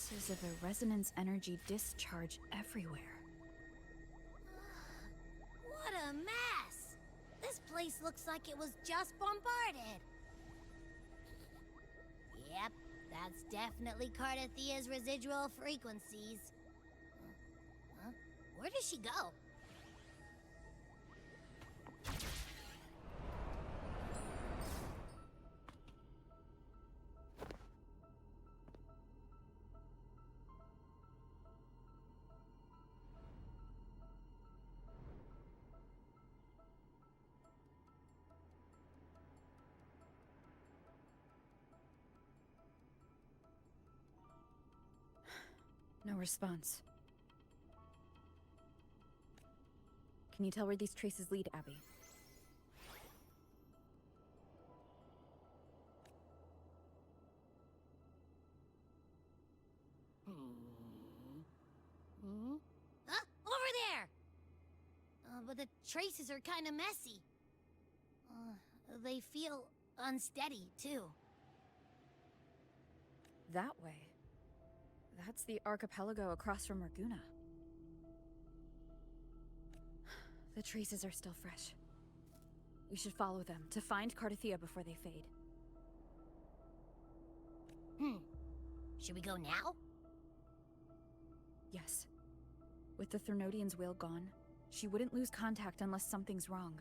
Traces of a resonance energy discharge everywhere. What a mess! This place looks like it was just bombarded. Yep, that's definitely Cardathia's residual frequencies. Huh? Where does she go? No response. Can you tell where these traces lead, Abby? Huh? Over there! But the traces are kind of messy. They feel unsteady, too. That way. That's the archipelago across from Raguna. The traces are still fresh. We should follow them to find Cardathia before they fade. Should we go now? Yes. With the Thernodian's will gone, she wouldn't lose contact unless something's wrong.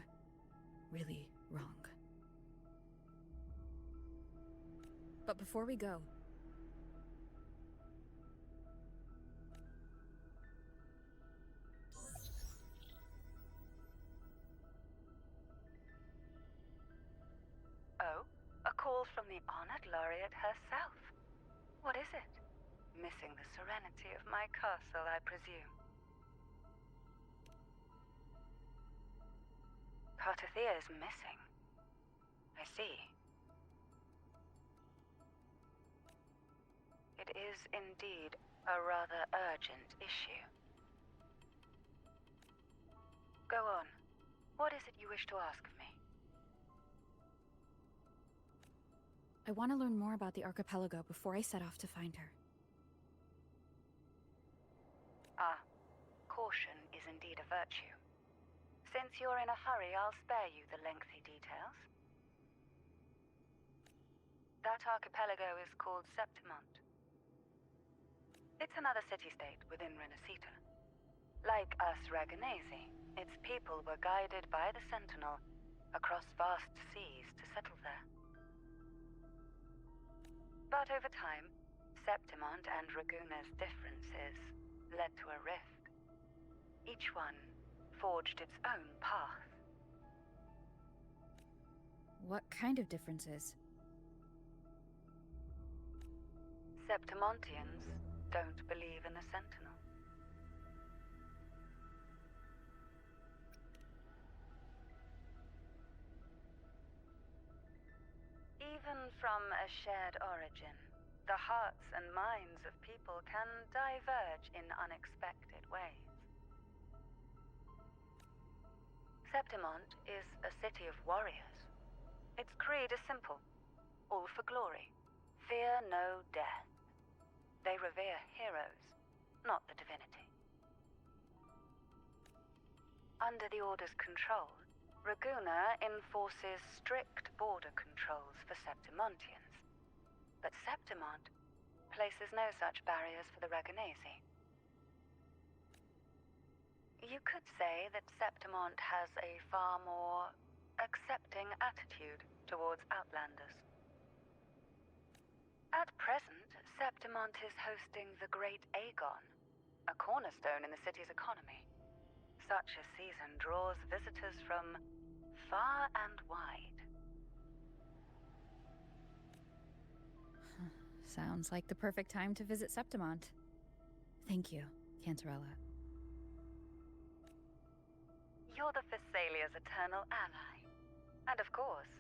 Really wrong. But before we go... Oh, a call from the honored laureate herself. What is it? Missing the serenity of my castle, I presume. Cardathia is missing. I see. It is indeed a rather urgent issue. Go on. What is it you wish to ask of me? I want to learn more about the archipelago before I set off to find her. Ah, caution is indeed a virtue. Since you're in a hurry, I'll spare you the lengthy details. That archipelago is called Septimont. It's another city-state within Renacita. Like us Raganesi, its people were guided by the Sentinel across vast seas to settle there. But over time, Septimont and Raguna's differences led to a rift. Each one forged its own path. What kind of differences? Septimontians don't believe in the Sentinel. Even from a shared origin, the hearts and minds of people can diverge in unexpected ways. Septimont is a city of warriors. Its creed is simple: all for glory, fear no death. They revere heroes, not the divinity. Under the Order's control, Raguna enforces strict border controls for Septimontians, but Septimont places no such barriers for the Raganesi. You could say that Septimont has a far more accepting attitude towards outlanders. At present, Septimont is hosting the Great Aegon, a cornerstone in the city's economy. Such a season draws visitors from far and wide. Sounds like the perfect time to visit Septimont. Thank you, Cantarella. You're the Thessalia's eternal ally. And of course,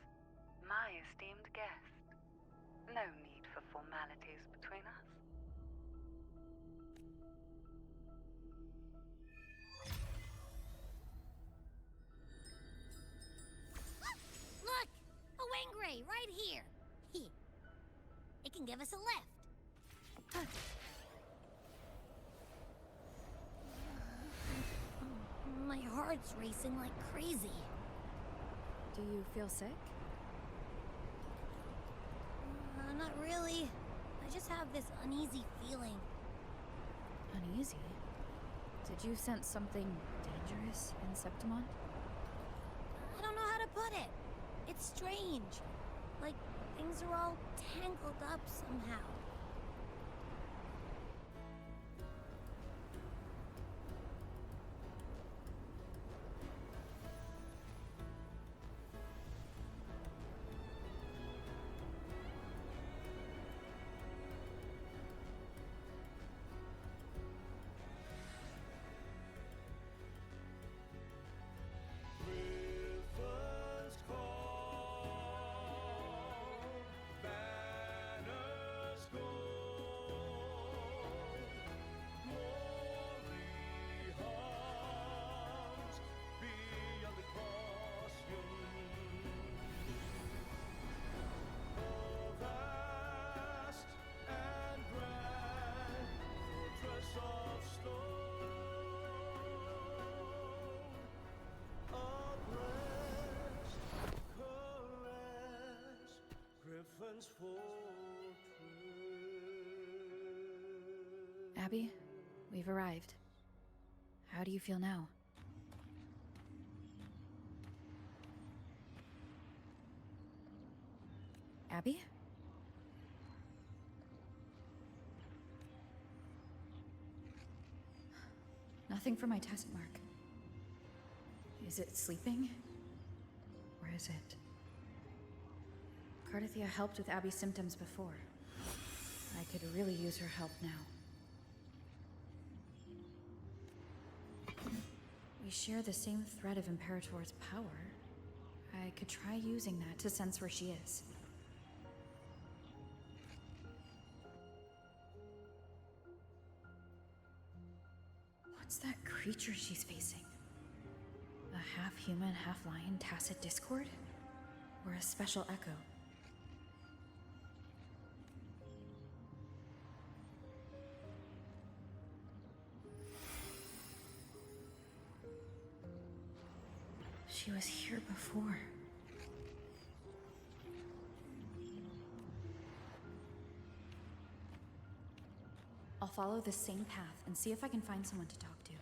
my esteemed guest. No need for formalities between us. Look! A Wangray right here! It can give us a lift. heart's racing like crazy. Do you feel sick? Not really. I just have this uneasy feeling. Uneasy? Did you sense something dangerous in Septimont? I don't know how to put it. It's strange. Like things are all tangled up somehow. Abby, we've arrived. How do you feel now? Abby? Nothing for my test mark. Is it sleeping? Or is it? Cardithia helped with Abby's symptoms before. I could really use her help now. We share the same thread of Imperator's power. I could try using that to sense where she is. What's that creature she's facing? A half-human, half-lion tacit discord? Or a special echo? She was here before. I'll follow the same path and see if I can find someone to talk to.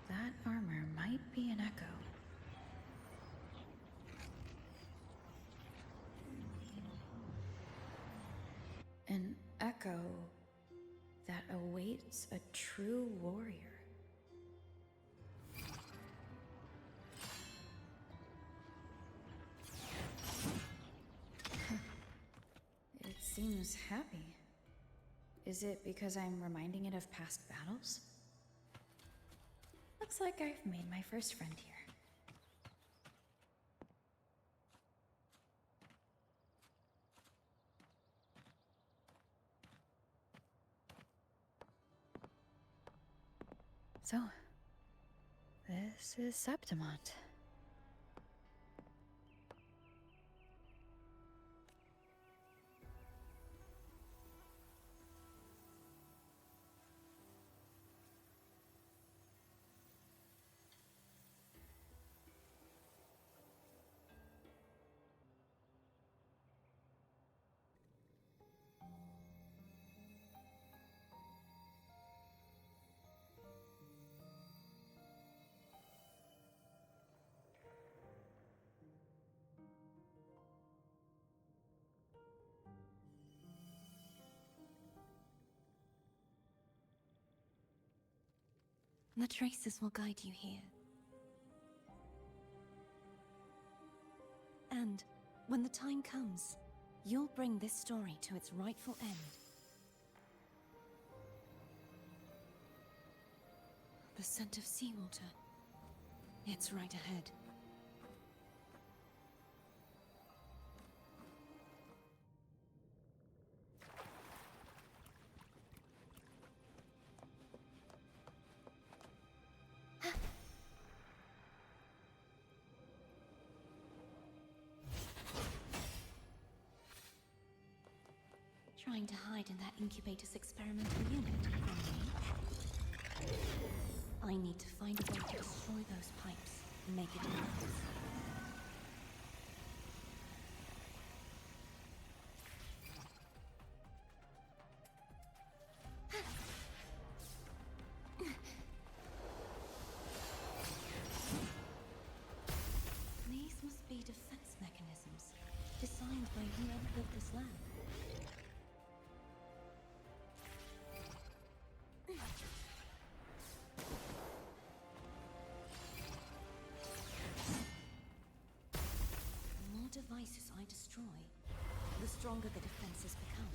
That armor might be an echo. An echo that awaits a true warrior. It seems happy. Is it because I'm reminding it of past battles? Looks like I've made my first friend here. So, this is Septimont. The traces will guide you here. And when the time comes, you'll bring this story to its rightful end. The scent of seawater. It's right ahead. Trying to hide in that incubator's experimental unit from me? I need to find a way to destroy those pipes and make it enough. These must be defense mechanisms designed by whoever built this lab. The more devices I destroy, the stronger the defenses become.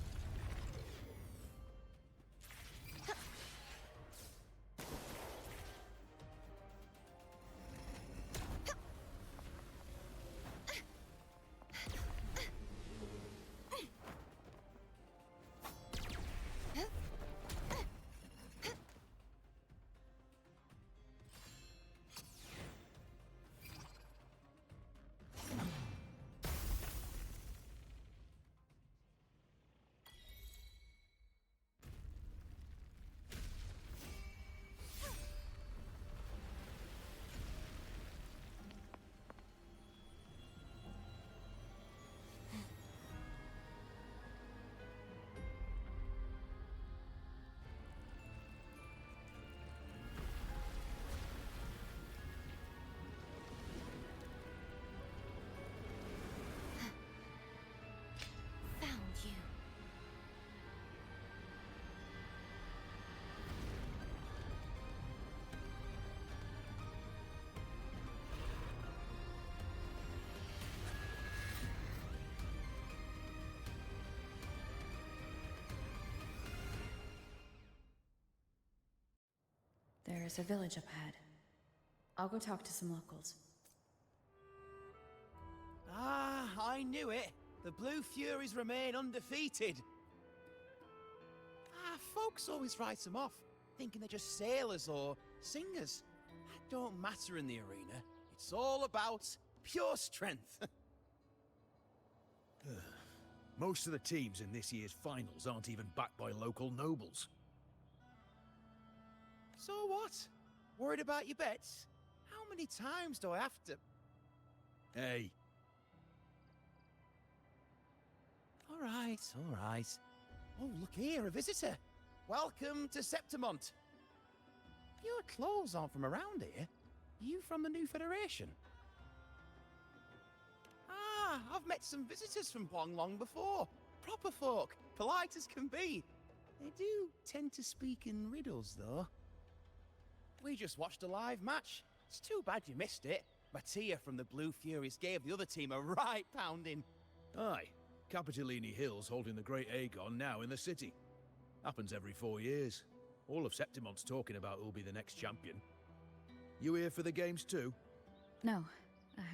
There's a village up ahead. I'll go talk to some locals. Ah, I knew it. The Blue Furies remain undefeated. Folks always write them off, thinking they're just sailors or singers. That don't matter in the arena. It's all about pure strength. Most of the teams in this year's finals aren't even backed by local nobles. So what? Worried about your bets? How many times do I have to... Hey, All right, all right. Oh, look here, a visitor. Welcome to Septimont. Your clothes aren't from around here. You from the New Federation? Ah, I've met some visitors from Huanglong before. Proper folk, polite as can be. They do tend to speak in riddles, though. We just watched a live match. It's too bad you missed it. Mattia from the Blue Furies gave the other team a right pounding. aye. Capitolini Hill's holding the Great Aegon now in the city. Happens every 4 years. All of Septimont's talking about who'll be the next champion. You here for the games too? No,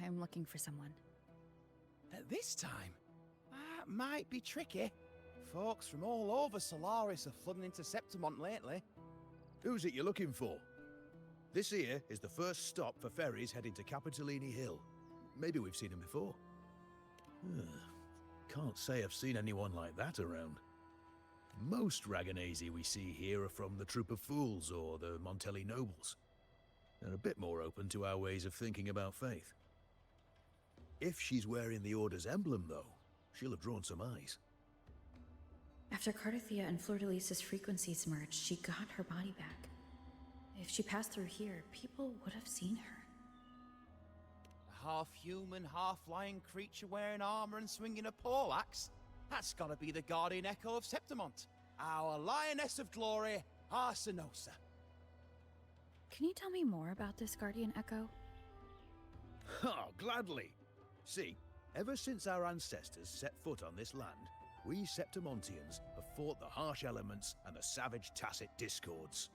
I'm looking for someone. At this time? That might be tricky. Folks from all over Solaris are flooding into Septimont lately. Who's it you're looking for? This here is the first stop for ferries heading to Capitolini Hill. Maybe we've seen him before. Can't say I've seen anyone like that around. Most Raganesi we see here are from the Troop of Fools or the Montelli Nobles. They're a bit more open to our ways of thinking about faith. If she's wearing the Order's emblem, though, she'll have drawn some eyes. After Cardathia and Fleur-de-Lis's frequencies merged, she got her body back. If she passed through here, people would have seen her. A half-human, half-lion creature wearing armor and swinging a poleaxe? That's gotta be the guardian echo of Septimont. Our lioness of glory, Arsenosa. Can you tell me more about this Guardian Echo? Oh, gladly. See, ever since our ancestors set foot on this land, we Septimontians have fought the harsh elements and the savage Tacit discords.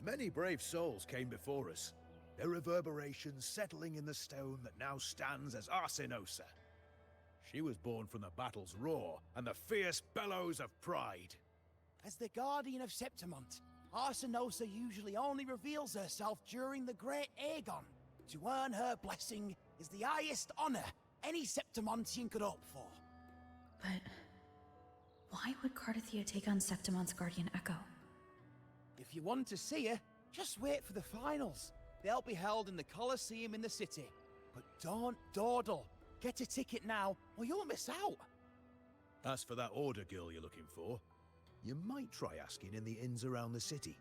Many brave souls came before us, their reverberations settling in the stone that now stands as Arsinosa. She was born from the battle's roar and the fierce bellows of pride. As the guardian of Septimont, Arsinosa usually only reveals herself during the Great Aegon. To earn her blessing is the highest honor any Septimontian could hope for. But why would Cardathia take on Septimont's Guardian Echo? If you want to see her, just wait for the finals. They'll be held in the Colosseum in the city. But don't dawdle. Get a ticket now, or you'll miss out. As for that order girl you're looking for, you might try asking in the inns around the city.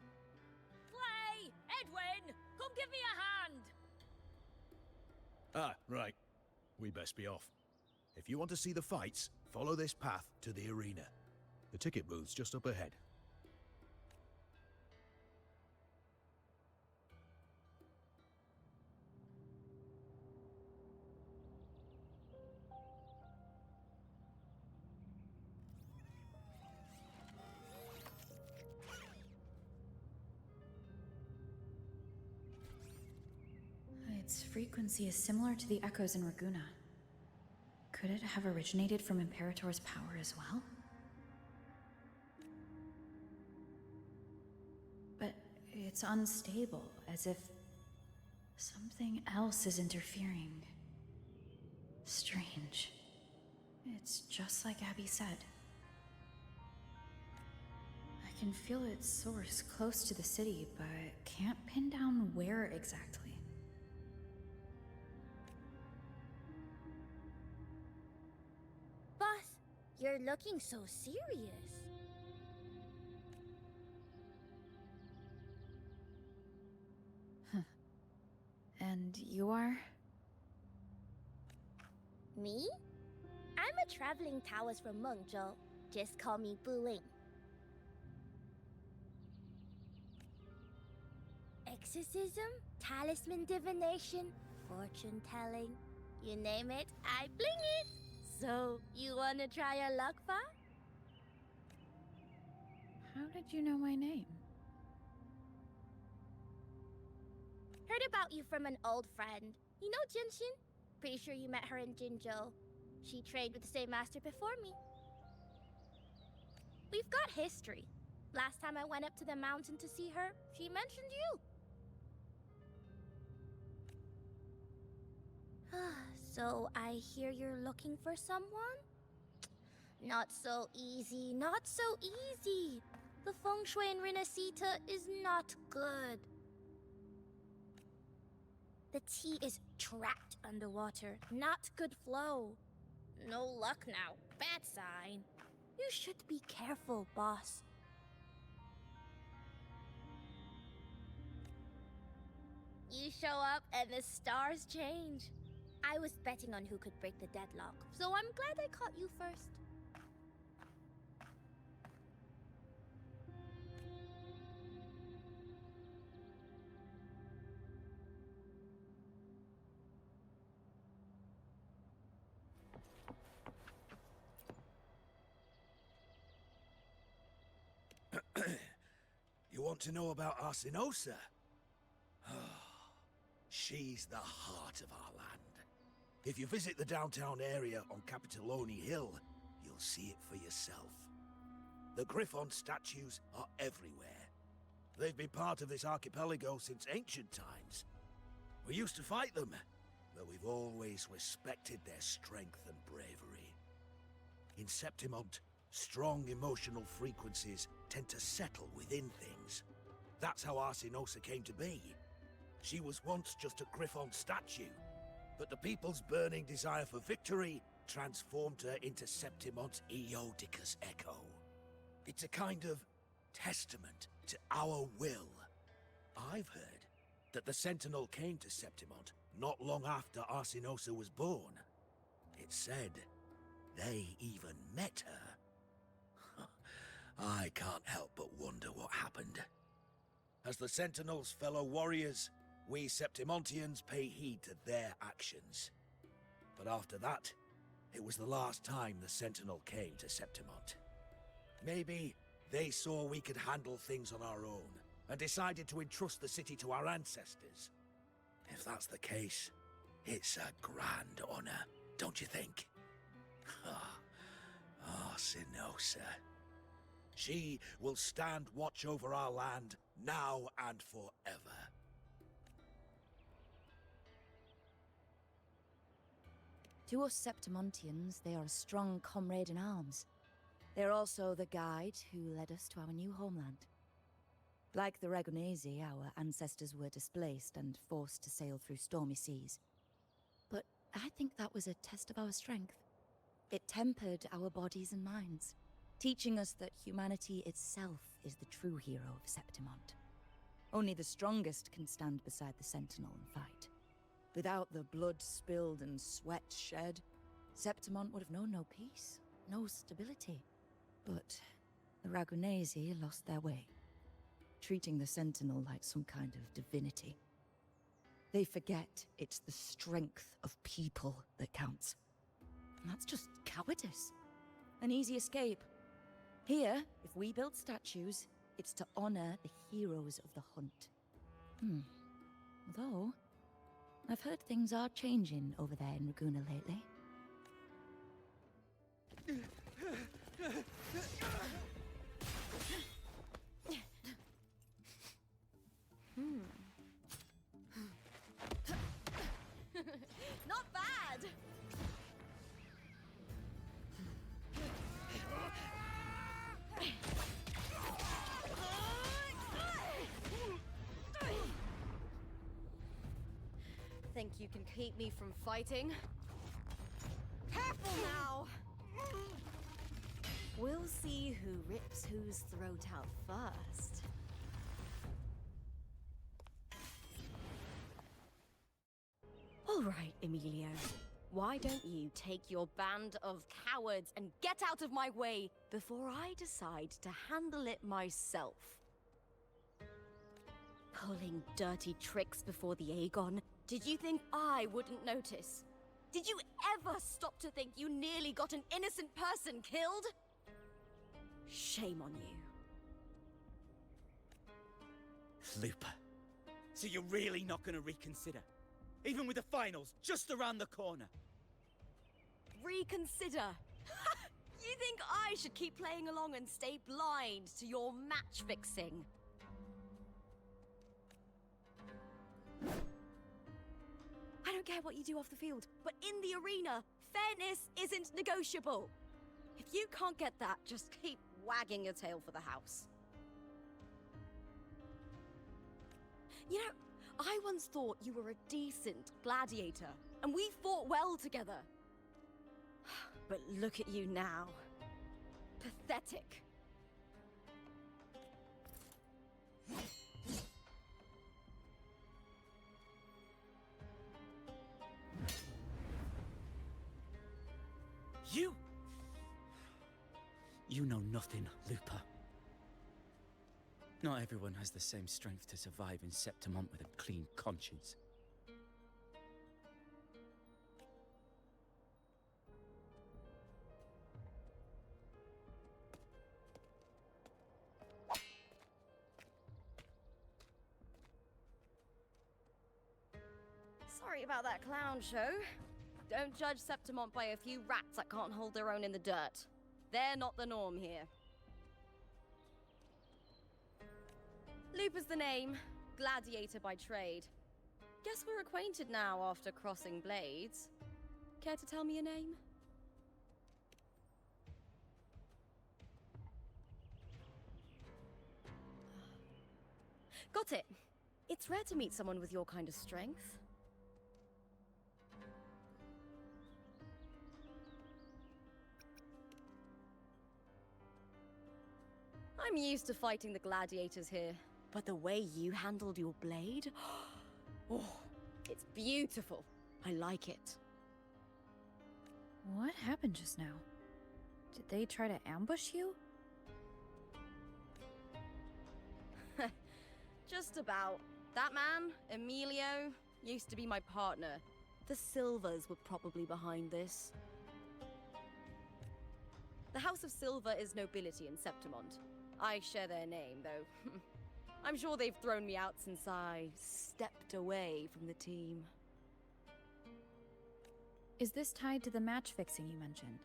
Clay! Edwin! Come give me a hand! Ah, right. We best be off. If you want to see the fights, follow this path to the arena. The ticket booth's just up ahead. Its frequency is similar to the echoes in Raguna. Could it have originated from Imperator's power as well? But it's unstable, as if something else is interfering. Strange. It's just like Abby said. I can feel its source close to the city, but can't pin down where exactly. Boss, you're looking so serious. And you are? Me? I'm a traveling Taoist from Mengzhou. Just call me Buling. Exorcism, talisman divination, fortune telling. You name it, I bling it. So, you wanna try your luck, Fa? How did you know my name? Heard about you from an old friend. You know Jinshin? Pretty sure you met her in Jinzhou. She trained with the same master before me. We've got history. Last time I went up to the mountain to see her, she mentioned you. So I hear you're looking for someone? Not so easy, not so easy. The feng shui in Renacita is not good. The tea is trapped underwater, not good flow. No luck now, bad sign. You should be careful, boss. You show up and the stars change. I was betting on who could break the deadlock, so I'm glad I caught you first. You want to know about Arsinosa? She's the heart of our land. If you visit the downtown area on Capitolone Hill, you'll see it for yourself. The Griffon statues are everywhere. They've been part of this archipelago since ancient times. We used to fight them, but we've always respected their strength and bravery. In Septimont, strong emotional frequencies tend to settle within things. That's how Arsinosa came to be. She was once just a Griffon statue, but the people's burning desire for victory transformed her into Septimont's Eodicus Echo. It's a kind of testament to our will. I've heard that the Sentinel came to Septimont not long after Arsinosa was born. It's said they even met her. I can't help but wonder what happened. As the Sentinels' fellow warriors, we Septimontians pay heed to their actions. But after that, it was the last time the Sentinel came to Septimont. Maybe they saw we could handle things on our own, and decided to entrust the city to our ancestors. If that's the case, it's a grand honor, don't you think? Oh, Sinosa. She will stand watch over our land now and forever. To us Septimontians, they are a strong comrade in arms. They're also the guide who led us to our new homeland. Like the Ragonesi, our ancestors were displaced and forced to sail through stormy seas. But I think that was a test of our strength. It tempered our bodies and minds, teaching us that humanity itself is the true hero of Septimont. Only the strongest can stand beside the Sentinel and fight. Without the blood spilled and sweat shed, Septimont would have known no peace, no stability. But the Ragonesi lost their way, treating the Sentinel like some kind of divinity. They forget it's the strength of people that counts. And that's just cowardice. An easy escape. Here, if we build statues, it's to honor the heroes of the hunt. Although, I've heard things are changing over there in Raguna lately. Not bad! Think you can keep me from fighting? Careful now! We'll see who rips whose throat out first. All right, Emilio. Why don't you take your band of cowards and get out of my way before I decide to handle it myself? Pulling dirty tricks before the Aegon. Did you think I wouldn't notice? Did you ever stop to think you nearly got an innocent person killed? Shame on you. Looper. So you're really not gonna reconsider? Even with the finals just around the corner? Reconsider? You think I should keep playing along and stay blind to your match fixing? I don't care what you do off the field, but in the arena, fairness isn't negotiable. If you can't get that, just keep wagging your tail for the house. You know, I once thought you were a decent gladiator, and we fought well together. But look at you now. Pathetic. You know nothing, Looper. Not everyone has the same strength to survive in Septimont with a clean conscience. Sorry about that clown show. Don't judge Septimont by a few rats that can't hold their own in the dirt. They're not the norm here. Looper's the name, gladiator by trade. Guess we're acquainted now after crossing blades. Care to tell me your name? Got it. It's rare to meet someone with your kind of strength. I'm used to fighting the gladiators here, but the way you handled your blade... Oh, it's beautiful. I like it. What happened just now? Did they try to ambush you? Just about. That man, Emilio, used to be my partner. The Silvers were probably behind this. The House of Silver is nobility in Septimont. I share their name, though. I'm sure they've thrown me out since I stepped away from the team. Is this tied to the match fixing you mentioned?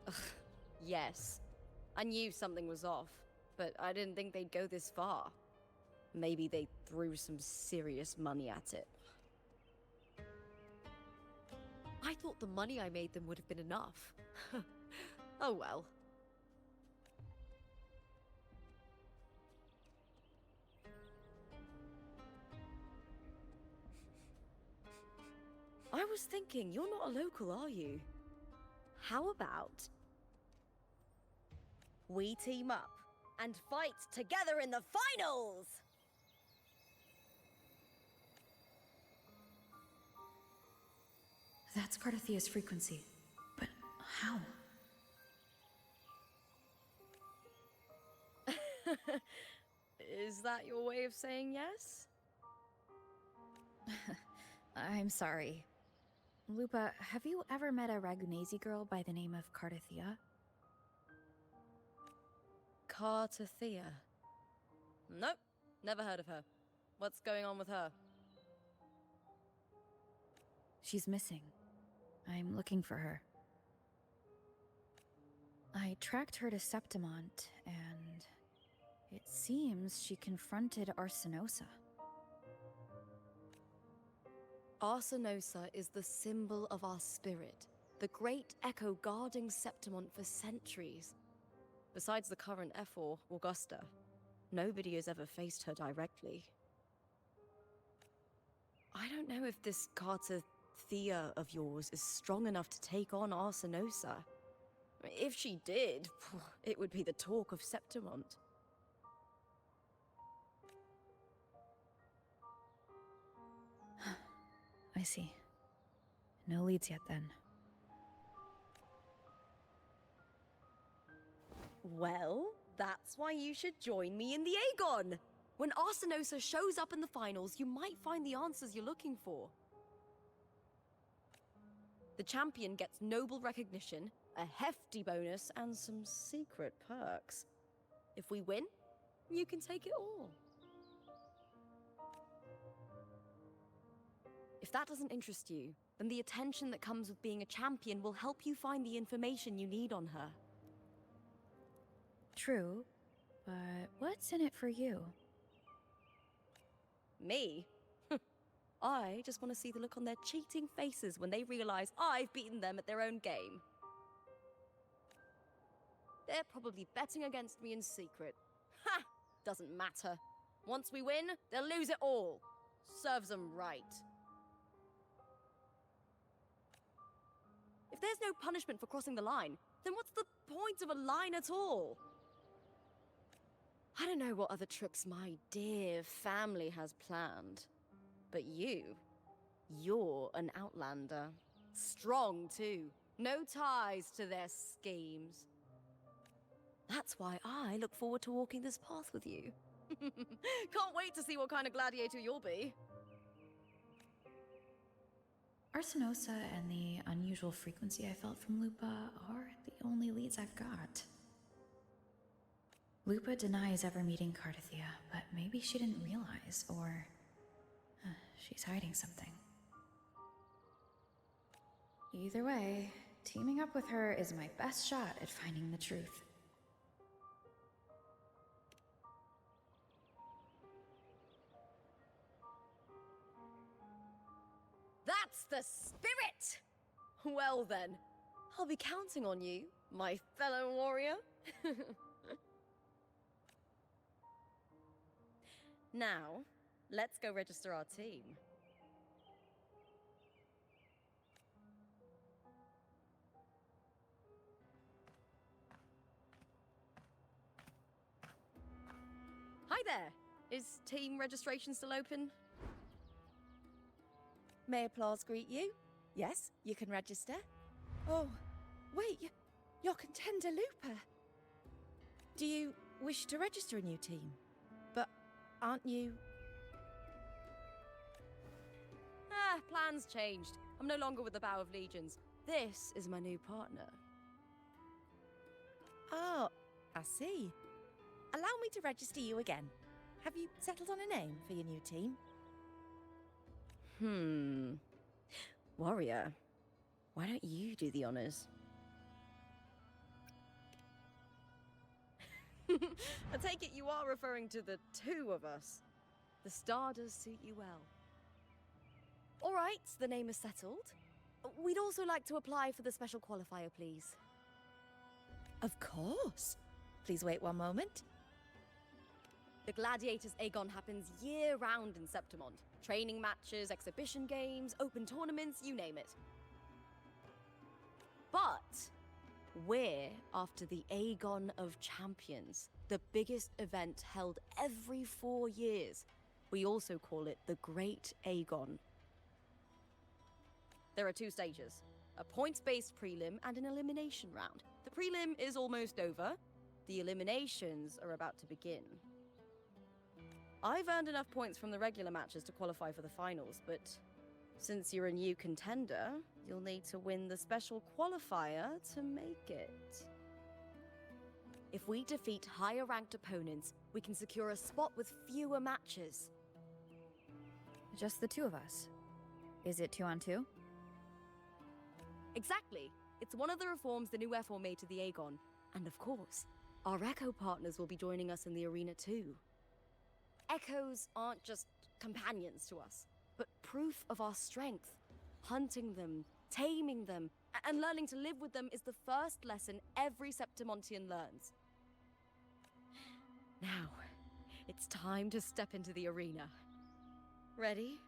Ugh, yes. I knew something was off, but I didn't think they'd go this far. Maybe they threw some serious money at it. I thought the money I made them would have been enough. Oh well. I was thinking, you're not a local, are you? How about we team up and fight together in the finals? That's Cardathia's frequency. But how? Is that your way of saying yes? I'm sorry. Lupa, have you ever met a Ragunesi girl by the name of Cardathia? Cardathia? Nope, never heard of her. What's going on with her? She's missing. I'm looking for her. I tracked her to Septimont, and it seems she confronted Arsenosa. Arsenosa is the symbol of our spirit, the great echo guarding Septimont for centuries. Besides the current Ephor, Augusta, nobody has ever faced her directly. I don't know if this Cardathia of yours is strong enough to take on Arsenosa. If she did, it would be the talk of Septimont. I see. No leads yet, then. Well, that's why you should join me in the Aegon! When Arsenosa shows up in the finals, you might find the answers you're looking for. The champion gets noble recognition, a hefty bonus, and some secret perks. If we win, you can take it all. If that doesn't interest you, then the attention that comes with being a champion will help you find the information you need on her. True, but what's in it for you? Me? I just want to see the look on their cheating faces when they realize I've beaten them at their own game. They're probably betting against me in secret. Ha! Doesn't matter. Once we win, they'll lose it all. Serves them right. If there's no punishment for crossing the line, then what's the point of a line at all? I don't know what other tricks my dear family has planned. But you're an outlander. Strong, too. No ties to their schemes. That's why I look forward to walking this path with you. Can't wait to see what kind of gladiator you'll be. Arsenosa and the unusual frequency I felt from Lupa are the only leads I've got. Lupa denies ever meeting Cardathia, but maybe she didn't realize, or she's hiding something. Either way, teaming up with her is my best shot at finding the truth. That's the spirit! Well then, I'll be counting on you, my fellow warrior. Now, let's go register our team. Hi there! Is team registration still open? May applause greet you? Yes, you can register. Oh, wait, you're Contender Lupa. Do you wish to register a new team. But aren't you... Plans changed. I'm no longer with the Bow of Legions. This is my new partner. Oh, I see. Allow me to register you again. Have you settled on a name for your new team? Warrior, why don't you do the honors? I take it you are referring to the two of us. The star does suit you well. All right, the name is settled. We'd also like to apply for the special qualifier, please. Of course. Please wait one moment. The Gladiators Aegon happens year-round in Septimont. Training matches, exhibition games, open tournaments, you name it. But we're after the Aegon of Champions, the biggest event held every 4 years. We also call it the Great Aegon. There are 2 stages, a points-based prelim and an elimination round. The prelim is almost over. The eliminations are about to begin. I've earned enough points from the regular matches to qualify for the finals, but since you're a new contender, you'll need to win the special qualifier to make it. If we defeat higher-ranked opponents, we can secure a spot with fewer matches. Just the 2 of us. Is it 2 on 2? Exactly. It's one of the reforms the new FO made to the Aegon. And of course, our Echo partners will be joining us in the arena too. Echoes aren't just companions to us, but proof of our strength. Hunting them, taming them, and learning to live with them is the first lesson every Septimontian learns. Now, it's time to step into the arena. Ready?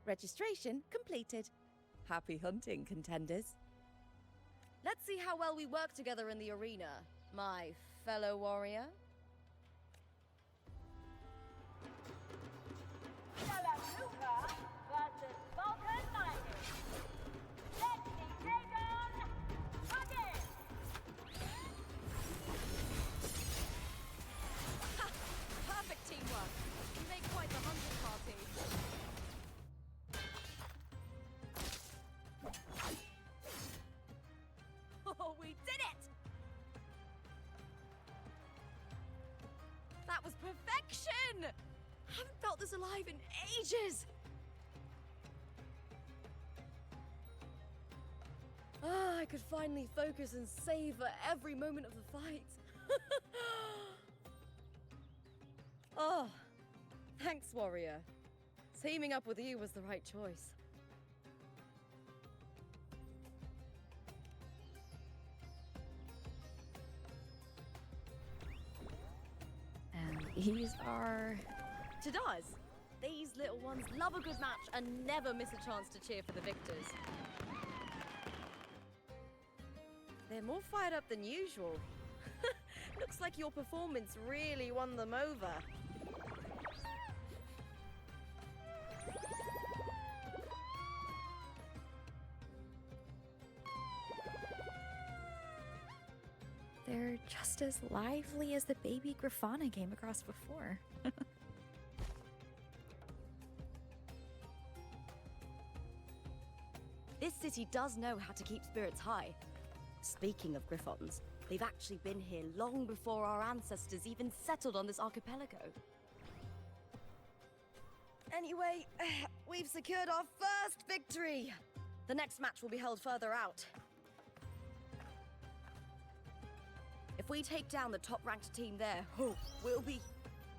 Registration completed. Happy hunting, contenders. Let's see how well we work together in the arena, my fellow warrior. Perfect teamwork. We make quite the hunting party. Oh, we did it! That was perfection! Haven't felt this alive in ages! I could finally focus and savor every moment of the fight. Oh, thanks, warrior. Teaming up with you was the right choice. And these are... Tadars. These little ones love a good match and never miss a chance to cheer for the victors. They're more fired up than usual. Looks like your performance really won them over. They're just as lively as the baby Grafana came across before. This city does know how to keep spirits high. Speaking of Griffons, they've actually been here long before our ancestors even settled on this archipelago. Anyway, we've secured our first victory! The next match will be held further out. If we take down the top-ranked team there, we'll be...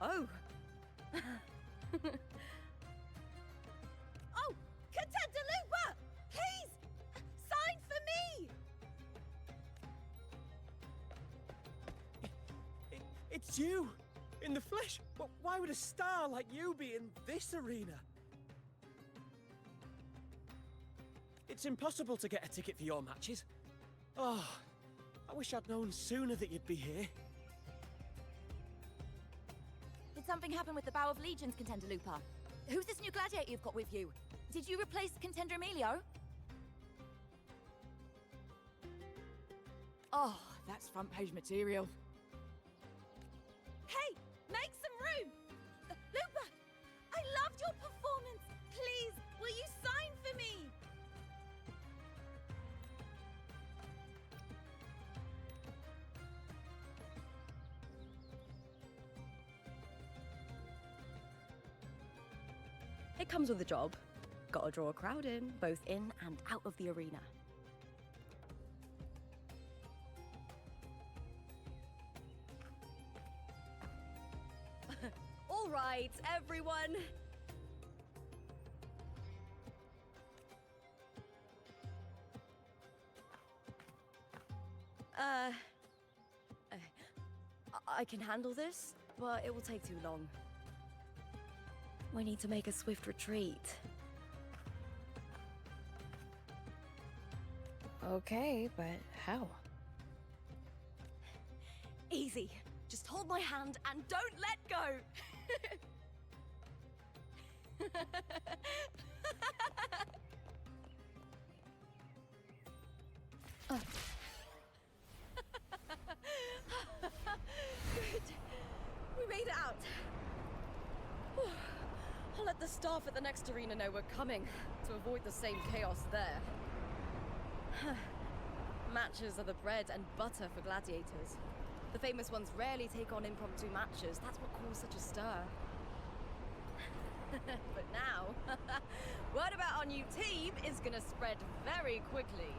Oh! Oh! Contender Lupa! Please! Sign for me! It's you! In the flesh! But why would a star like you be in this arena? It's impossible to get a ticket for your matches. Oh, I wish I'd known sooner that you'd be here. Did something happen with the Bow of Legions, Contender Lupa? Who's this new gladiator you've got with you? Did you replace Contender Emilio? Oh, That's front page material. Hey, make some room! Lupa, I loved your performance. Please, will you sign for me? It comes with a job. Gotta draw a crowd in, both in and out of the arena. All right, everyone. I can handle this, but it will take too long. We need to make a swift retreat. Okay, but how? Easy. Just hold my hand and don't let go. Good. We made it out. Whew. I'll let the staff at the next arena know we're coming to avoid the same chaos there. Matches are the bread and butter for gladiators. The famous ones rarely take on impromptu matches. That's what caused such a stir. But now, word about our new team is gonna spread very quickly.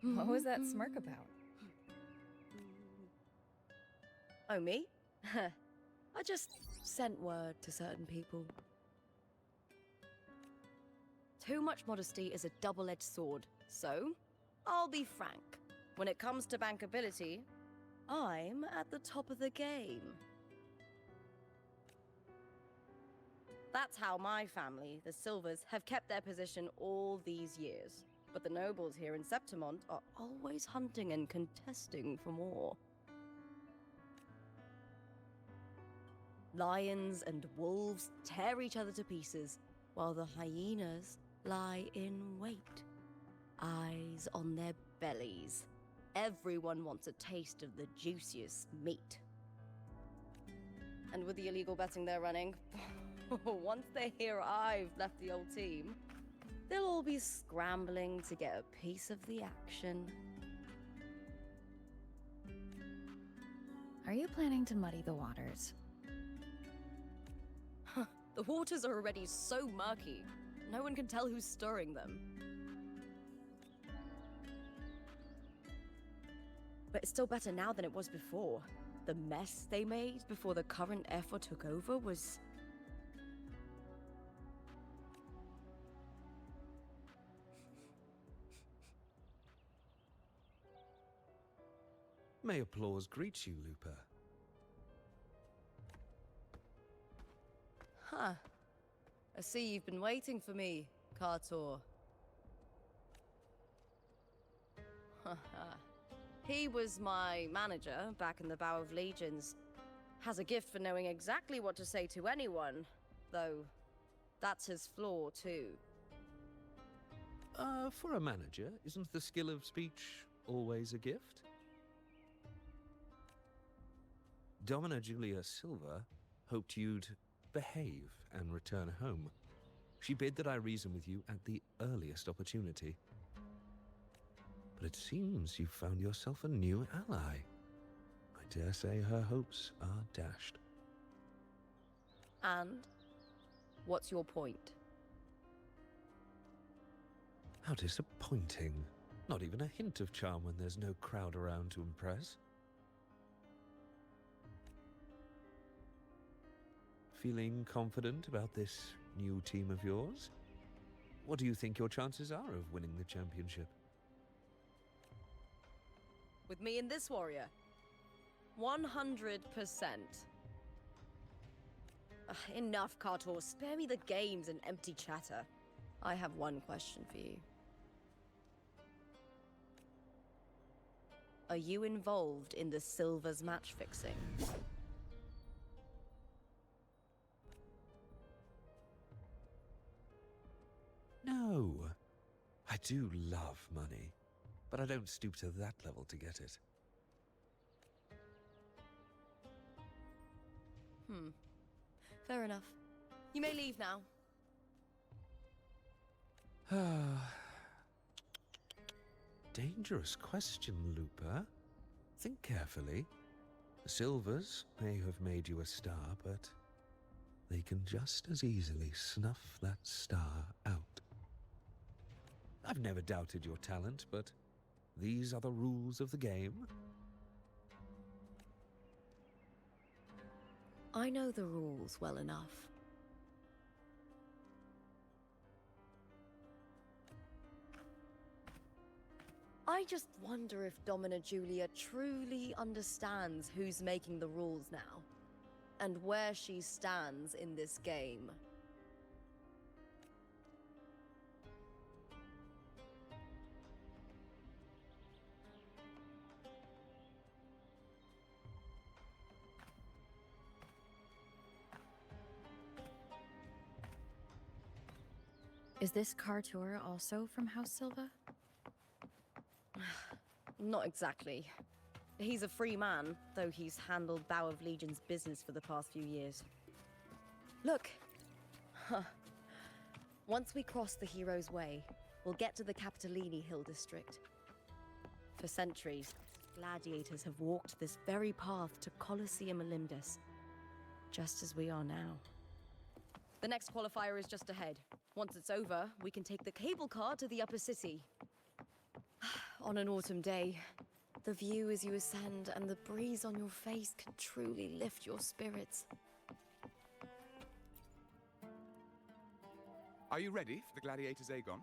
What was that smirk about? Oh, me? I just sent word to certain people. Too much modesty is a double-edged sword, so I'll be frank. When it comes to bankability, I'm at the top of the game. That's how my family, the Silvers, have kept their position all these years. But the nobles here in Septimont are always hunting and contesting for more. Lions and wolves tear each other to pieces, while the hyenas lie in wait, eyes on their bellies. Everyone wants a taste of the juiciest meat. And with the illegal betting they're running, once they hear I've left the old team, they'll all be scrambling to get a piece of the action. Are you planning to muddy the waters? The waters are already so murky, no one can tell who's stirring them. But it's still better now than it was before. The mess they made before the current effort took over was... May applause greet you, Lupa. Huh. I see you've been waiting for me, Kartor. He was my manager back in the Bow of Legions. Has a gift for knowing exactly what to say to anyone, though that's his flaw too. For a manager, isn't the skill of speech always a gift? Domina Julia Silva hoped you'd behave and return home. She bid that I reason with you at the earliest opportunity. But it seems you've found yourself a new ally. I dare say her hopes are dashed. And? What's your point? How disappointing. Not even a hint of charm when there's no crowd around to impress. Feeling confident about this new team of yours? What do you think your chances are of winning the championship? With me and this warrior? 100%. Enough, Kartor. Spare me the games and empty chatter. I have one question for you. Are you involved in the Silver's match fixing? No. I do love money, but I don't stoop to that level to get it. Fair enough. You may leave now. Dangerous question, Looper. Think carefully. The Silvers may have made you a star, but they can just as easily snuff that star out. I've never doubted your talent, but these are the rules of the game. I know the rules well enough. I just wonder if Domina Julia truly understands who's making the rules now, and where she stands in this game. Is this car tour also from House Silva? Not exactly. He's a free man, though he's handled Bow of Legion's business for the past few years. Look! Once we cross the Hero's Way, we'll get to the Capitolini Hill district. For centuries, gladiators have walked this very path to Colosseum Olympus, just as we are now. The next qualifier is just ahead. Once it's over, we can take the cable car to the upper city. On an autumn day, the view as you ascend and the breeze on your face can truly lift your spirits. Are you ready for the gladiators, Aegon?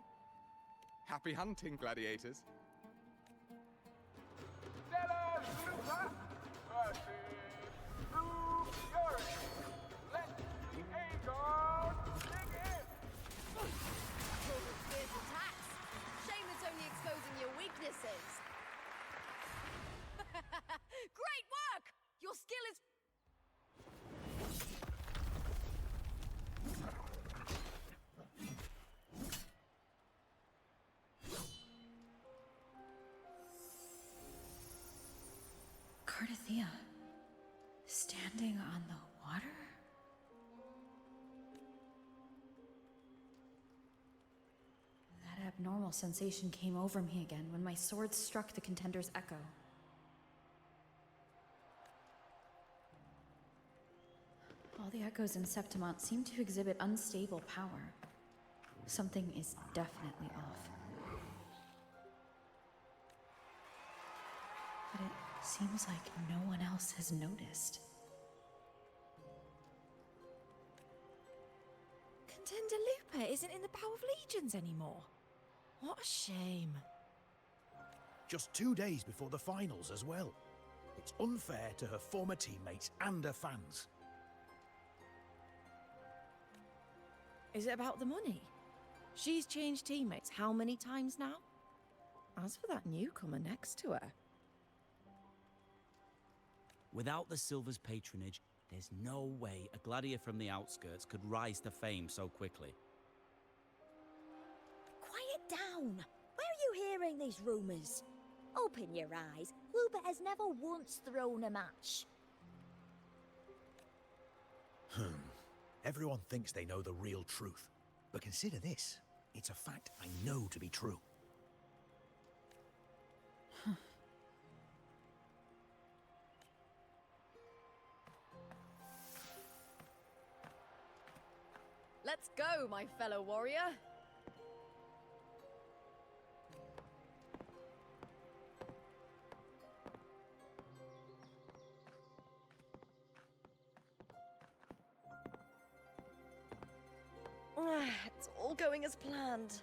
Happy hunting, gladiators. Great work! Your skill is... Cardathea, standing on the water? That abnormal sensation came over me again when my sword struck the contender's echo. All the echoes in Septimont seem to exhibit unstable power. Something is definitely off. But it seems like no one else has noticed. Contender Lupa isn't in the Bow of Legions anymore. What a shame. Just 2 days before the finals as well. It's unfair to her former teammates and her fans. Is it about the money? She's changed teammates how many times now? As for that newcomer next to her... Without the Silver's patronage, there's no way a gladiator from the outskirts could rise to fame so quickly. Quiet down! Where are you hearing these rumours? Open your eyes. Luba has never once thrown a match. Everyone thinks they know the real truth. But consider this. It's a fact I know to be true. Let's go, my fellow warrior! It's all going as planned.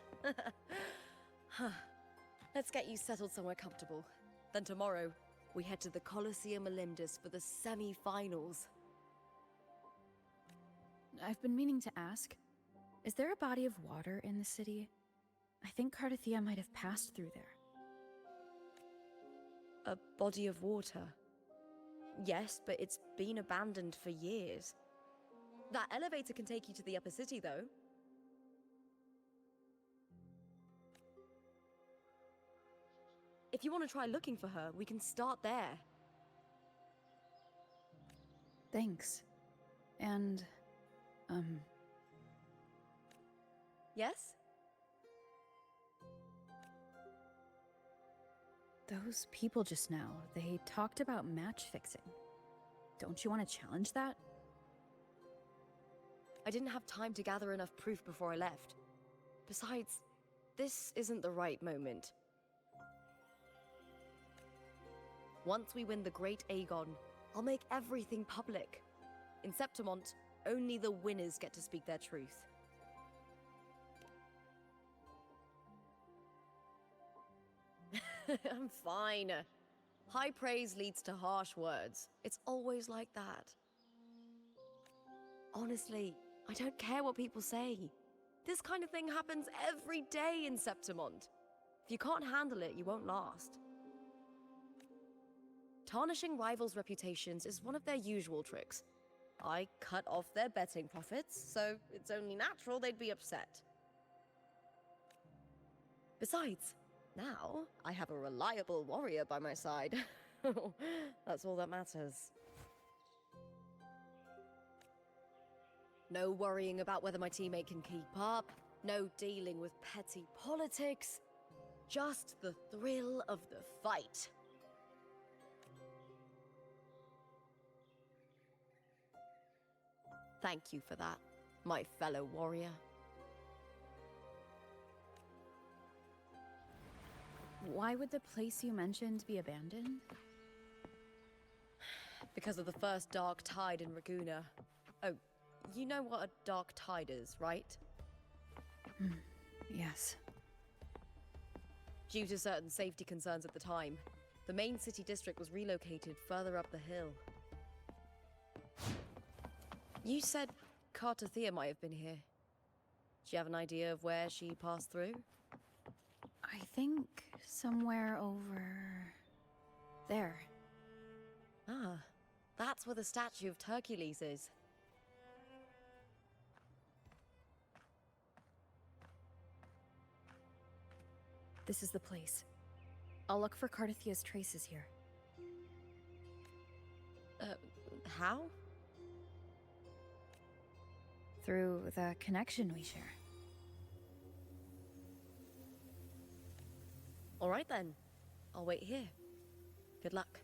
Let's get you settled somewhere comfortable. Then tomorrow, we head to the Colosseum Olympus for the semi-finals. I've been meaning to ask, is there a body of water in the city? I think Cardathea might have passed through there. A body of water. Yes, but it's been abandoned for years. That elevator can take you to the upper city, though. If you want to try looking for her, we can start there. Thanks. And, Yes? those people just now, they talked about match fixing. Don't you want to challenge that? I didn't have time to gather enough proof before I left. Besides, this isn't the right moment. Once we win the Great Aegon, I'll make everything public. In Septimont, only the winners get to speak their truth. I'm fine. High praise leads to harsh words. It's always like that. Honestly, I don't care what people say. This kind of thing happens every day in Septimont. If you can't handle it, you won't last. Tarnishing rivals' reputations is one of their usual tricks. I cut off their betting profits, so it's only natural they'd be upset. Besides, now I have a reliable warrior by my side. That's all that matters. No worrying about whether my teammate can keep up, no dealing with petty politics, just the thrill of the fight. Thank you for that, my fellow warrior. Why would the place you mentioned be abandoned? Because of the first dark tide in Raguna. Oh, you know what a dark tide is, right? Yes. Due to certain safety concerns at the time, the main city district was relocated further up the hill. You said Cartathea might have been here. Do you have an idea of where she passed through? I think somewhere over there. Ah, that's where the statue of Hercules is. This is the place. I'll look for Cartathea's traces here. How? Through the connection we share. All right then. I'll wait here. Good luck.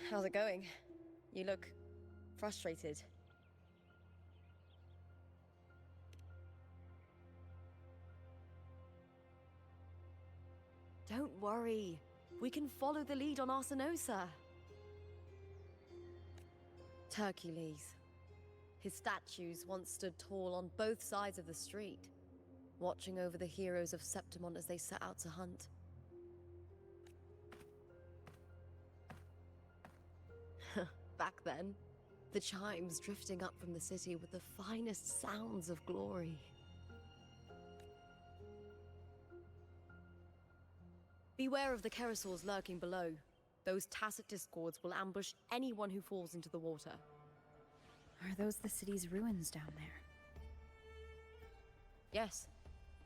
How's it going? You look frustrated. Don't worry. We can follow the lead on Arsinosa. Hercules. His statues once stood tall on both sides of the street, watching over the heroes of Septimont as they set out to hunt. Back then, the chimes drifting up from the city with the finest sounds of glory. Beware of the Kerosaurs lurking below. Those tacit discords will ambush anyone who falls into the water. Are those the city's ruins down there? Yes,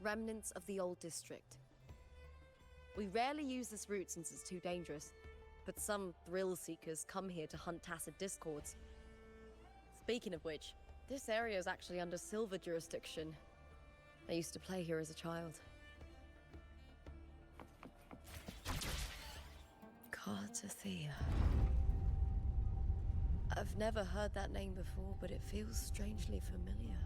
remnants of the old district. We rarely use this route since it's too dangerous, but some thrill-seekers come here to hunt tacit discords. Speaking of which, this area is actually under Silver jurisdiction. I used to play here as a child. Cartathea. I've never heard that name before, but it feels strangely familiar.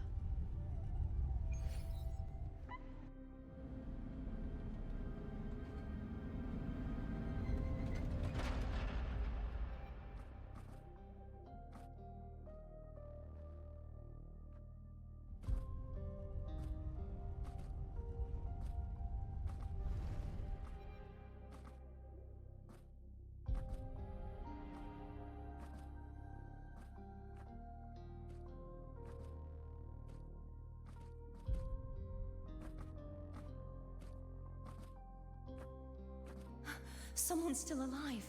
Someone's still alive.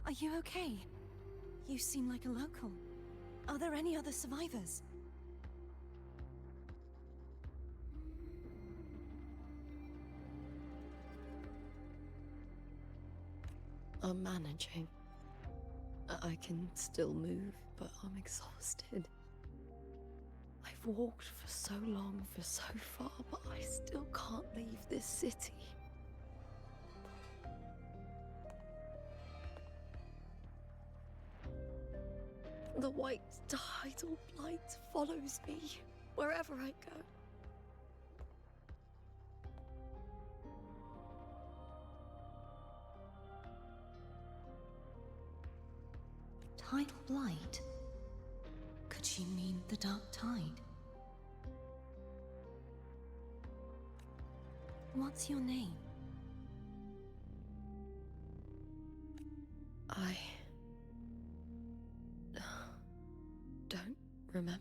Are you okay? You seem like a local. Are there any other survivors? I'm managing. I can still move, but I'm exhausted. I've walked for so long, for so far, but I still can't leave this city. The white tidal blight follows me wherever I go. Tidal blight? Could she mean the dark tide? What's your name? I don't remember.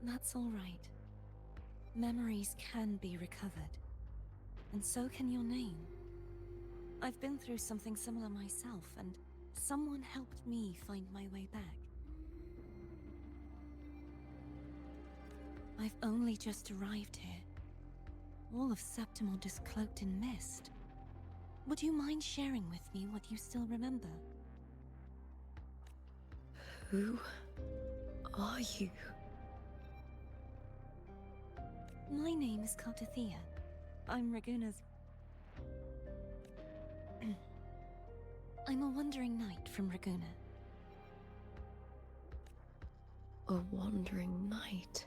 That's all right. Memories can be recovered. And so can your name. I've been through something similar myself, and someone helped me find my way back. I've only just arrived here. All of Septimont is cloaked in mist. Would you mind sharing with me what you still remember? Who are you? My name is Kartathea. I'm Raguna's... I'm a wandering knight from Raguna. A wandering knight?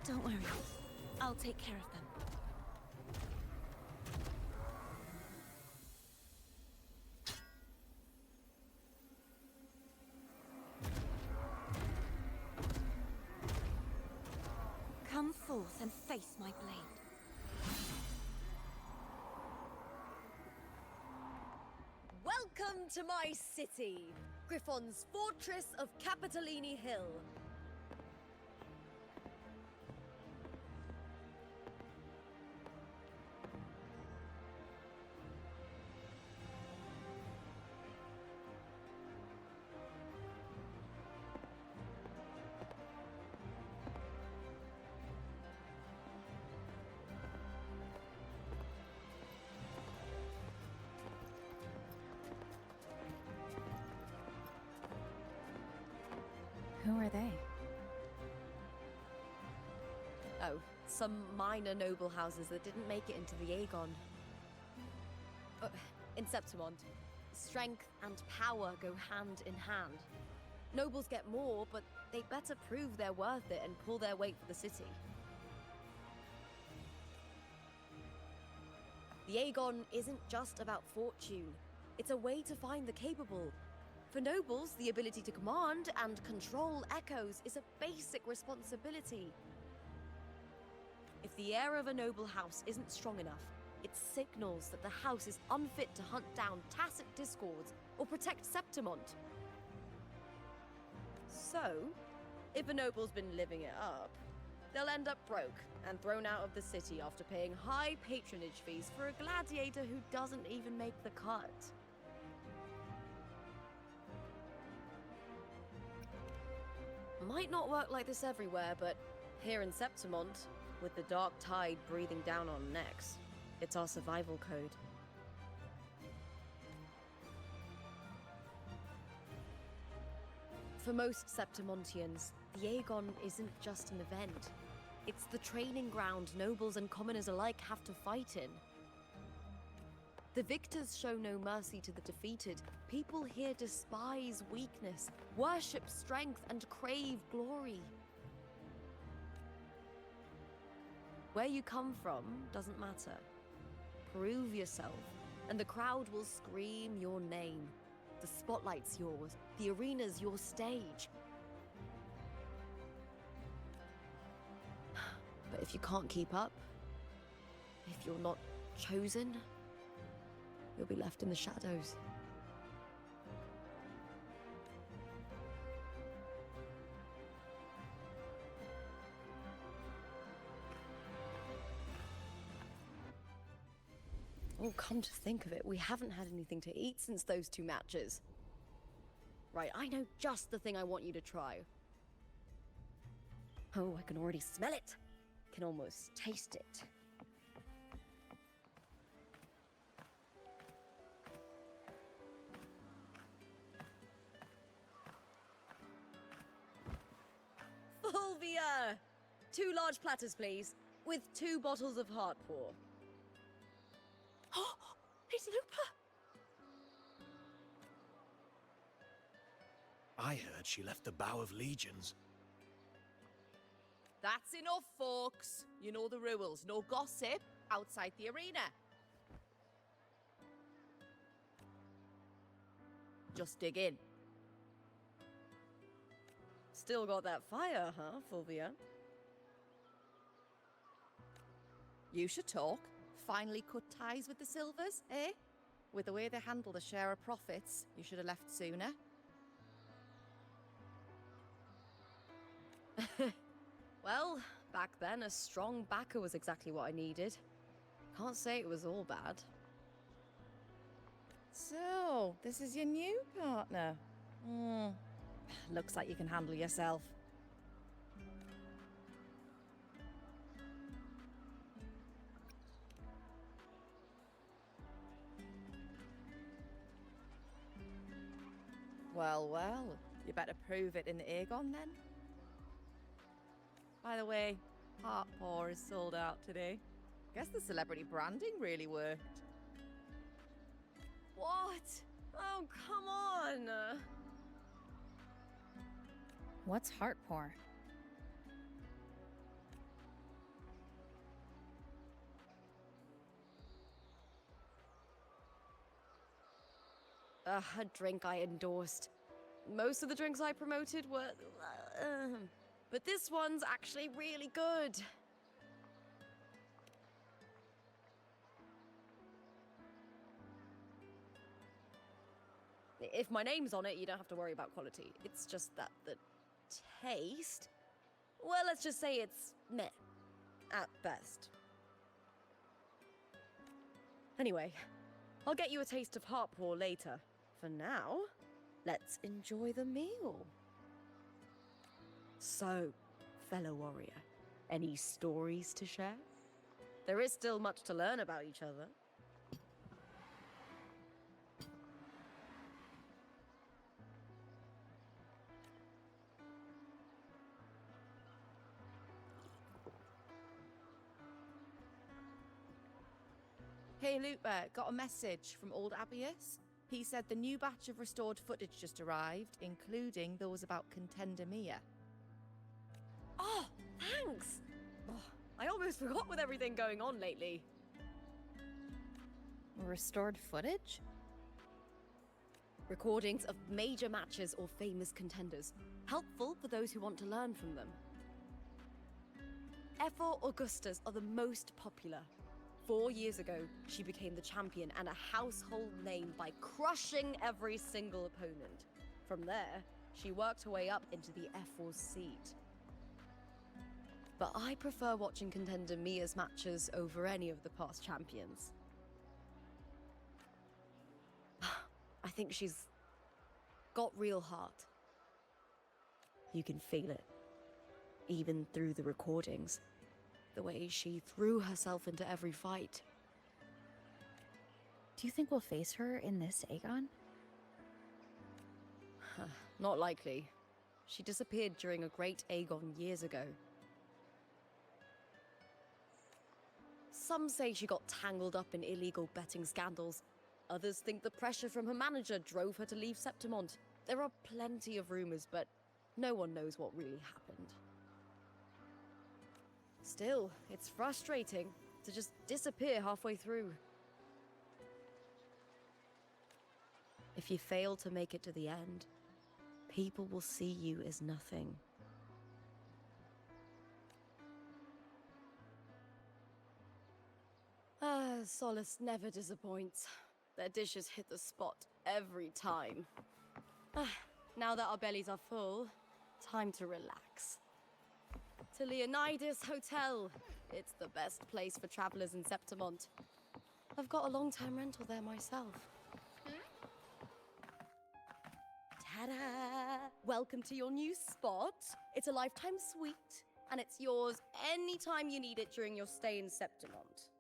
Don't worry. I'll take care of them. Come forth and face my blade. Welcome to my city, Griffon's fortress of Capitolini Hill. Who are they? Oh, some minor noble houses that didn't make it into the Aegon. In Septimont, strength and power go hand in hand. Nobles get more, but they better prove they're worth it and pull their weight for the city. The Aegon isn't just about fortune. It's a way to find the capable. For nobles, the ability to command and control echoes is a basic responsibility. If the heir of a noble house isn't strong enough, it signals that the house is unfit to hunt down tacit discords or protect Septimont. So, if a noble's been living it up, they'll end up broke and thrown out of the city after paying high patronage fees for a gladiator who doesn't even make the cut. Might not work like this everywhere, but here in Septimont, with the dark tide breathing down on necks, it's our survival code. For most Septimontians, the Aegon isn't just an event. It's the training ground nobles and commoners alike have to fight in. The victors show no mercy to the defeated. People here despise weakness, worship strength, and crave glory. Where you come from doesn't matter. Prove yourself, and the crowd will scream your name. The spotlight's yours, the arena's your stage. But if you can't keep up, if you're not chosen, you'll be left in the shadows. Oh, come to think of it, we haven't had anything to eat since those 2 matches. Right, I know just the thing I want you to try. Oh, I can already smell it. Can almost taste it. Fulvia! 2 large platters, please, with 2 bottles of Heartpour. Oh, it's Lupa! I heard she left the Bow of Legions. That's enough, folks. You know the rules. No gossip outside the arena. Just dig in. Still got that fire, huh, Fulvia? You should talk. Finally cut ties with the Silvers, eh? With the way they handle the share of profits, you should have left sooner. Well, back then, a strong backer was exactly what I needed. Can't say it was all bad. So, this is your new partner. Looks like you can handle yourself. Well, well, you better prove it in the Aegon then. By the way, Heartpour is sold out today. Guess the celebrity branding really worked. What? Oh, come on! What's Heartpour? A drink I endorsed. Most of the drinks I promoted were... but this one's actually really good. If my name's on it, you don't have to worry about quality. It's just that the taste... Well, let's just say it's meh, at best. Anyway, I'll get you a taste of Heartpour later. For now, let's enjoy the meal. So, fellow warrior, any stories to share? There is still much to learn about each other. Hey Lupa, got a message from old Abius. He said the new batch of restored footage just arrived, including those about Contender Mia. Oh, thanks! Oh, I almost forgot with everything going on lately. Restored footage? Recordings of major matches or famous contenders. Helpful for those who want to learn from them. F4 Augustas are the most popular. 4 years ago, she became the champion and a household name by crushing every single opponent. From there, she worked her way up into the F4 seat. But I prefer watching Contender Mia's matches over any of the past champions. I think she's got real heart. You can feel it, even through the recordings. The way she threw herself into every fight. Do you think we'll face her in this Aegon? Not likely. She disappeared during a great Aegon years ago. Some say she got tangled up in illegal betting scandals. Others think the pressure from her manager drove her to leave Septimont. There are plenty of rumors, but no one knows what really happened. Still, it's frustrating to just disappear halfway through. If you fail to make it to the end, people will see you as nothing. Solace never disappoints. Their dishes hit the spot every time. Now that our bellies are full, time to relax. To Leonidas Hotel. It's the best place for travelers in Septimont. I've got a long-term rental there myself. Ta-da! Welcome to your new spot. It's a lifetime suite, and it's yours anytime you need it during your stay in Septimont.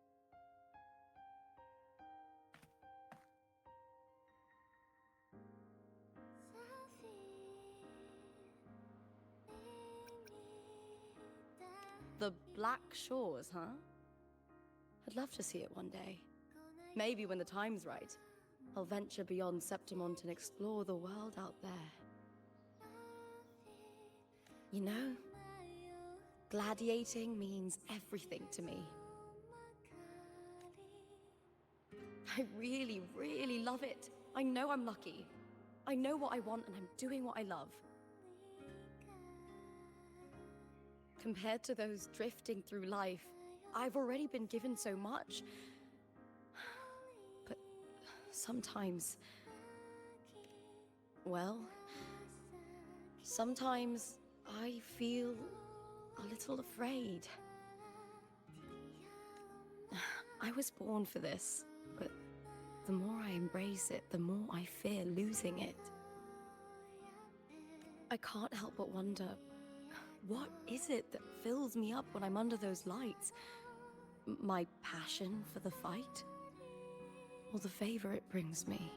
The Black Shores, huh? I'd love to see it one day. Maybe when the time's right, I'll venture beyond Septimont and explore the world out there. You know, gladiating means everything to me. I really, really love it. I know I'm lucky. I know what I want and I'm doing what I love. Compared to those drifting through life, I've already been given so much. But sometimes... well, sometimes I feel a little afraid. I was born for this, but the more I embrace it, the more I fear losing it. I can't help but wonder, what is it that fills me up when I'm under those lights? My passion for the fight? Or the favor it brings me?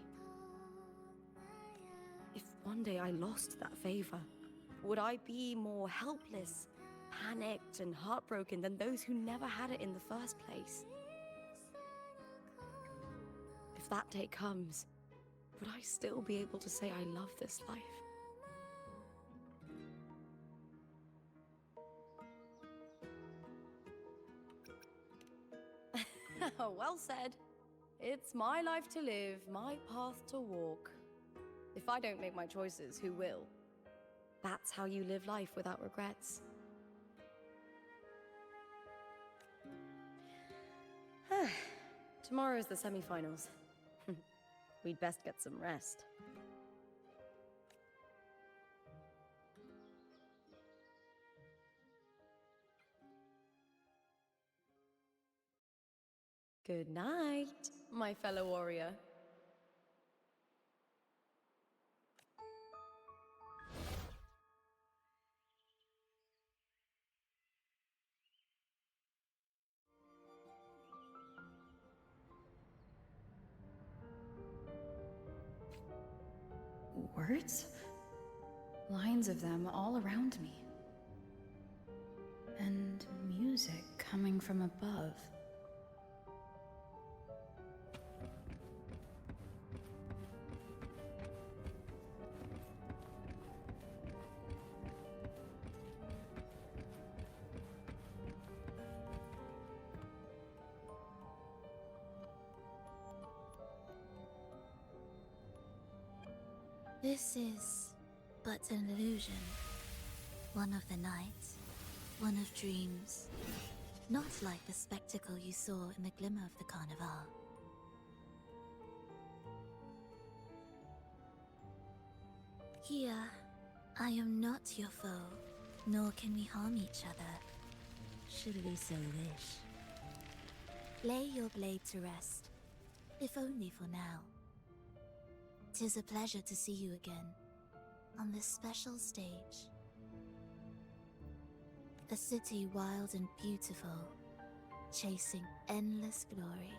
If one day I lost that favor, would I be more helpless, panicked, and heartbroken than those who never had it in the first place? If that day comes, would I still be able to say I love this life? Well said. It's my life to live, my path to walk. If I don't make my choices, who will? That's how you live life without regrets. Tomorrow's the semi-finals. We'd best get some rest. Good night, my fellow warrior. Words? Lines of them all around me. And music coming from above. This is but an illusion. One of the nights, one of dreams. Not like the spectacle you saw in the glimmer of the Carnival. Here, I am not your foe, nor can we harm each other, should we so wish. Lay your blade to rest, if only for now. 'Tis a pleasure to see you again, on this special stage. A city wild and beautiful, chasing endless glory.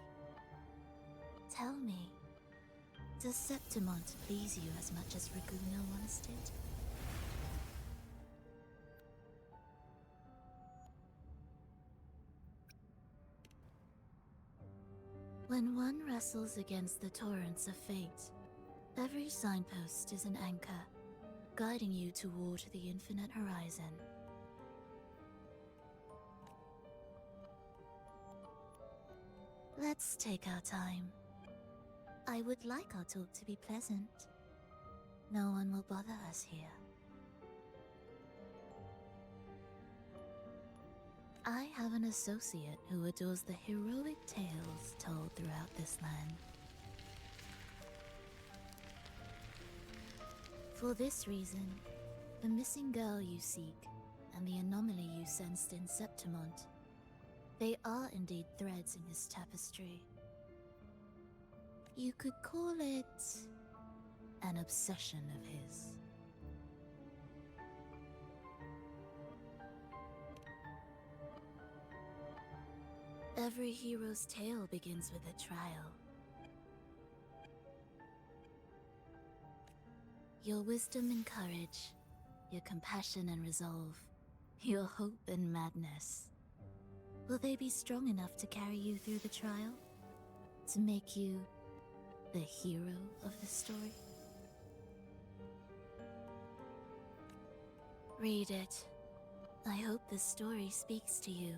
Tell me, does Septimont please you as much as Raguna once did? When one wrestles against the torrents of fate, every signpost is an anchor, guiding you toward the infinite horizon. Let's take our time. I would like our talk to be pleasant. No one will bother us here. I have an associate who adores the heroic tales told throughout this land. For this reason, the missing girl you seek and the anomaly you sensed in Septimont, they are indeed threads in his tapestry. You could call it an obsession of his. Every hero's tale begins with a trial. Your wisdom and courage, your compassion and resolve, your hope and madness. Will they be strong enough to carry you through the trial? To make you the hero of the story? Read it. I hope the story speaks to you.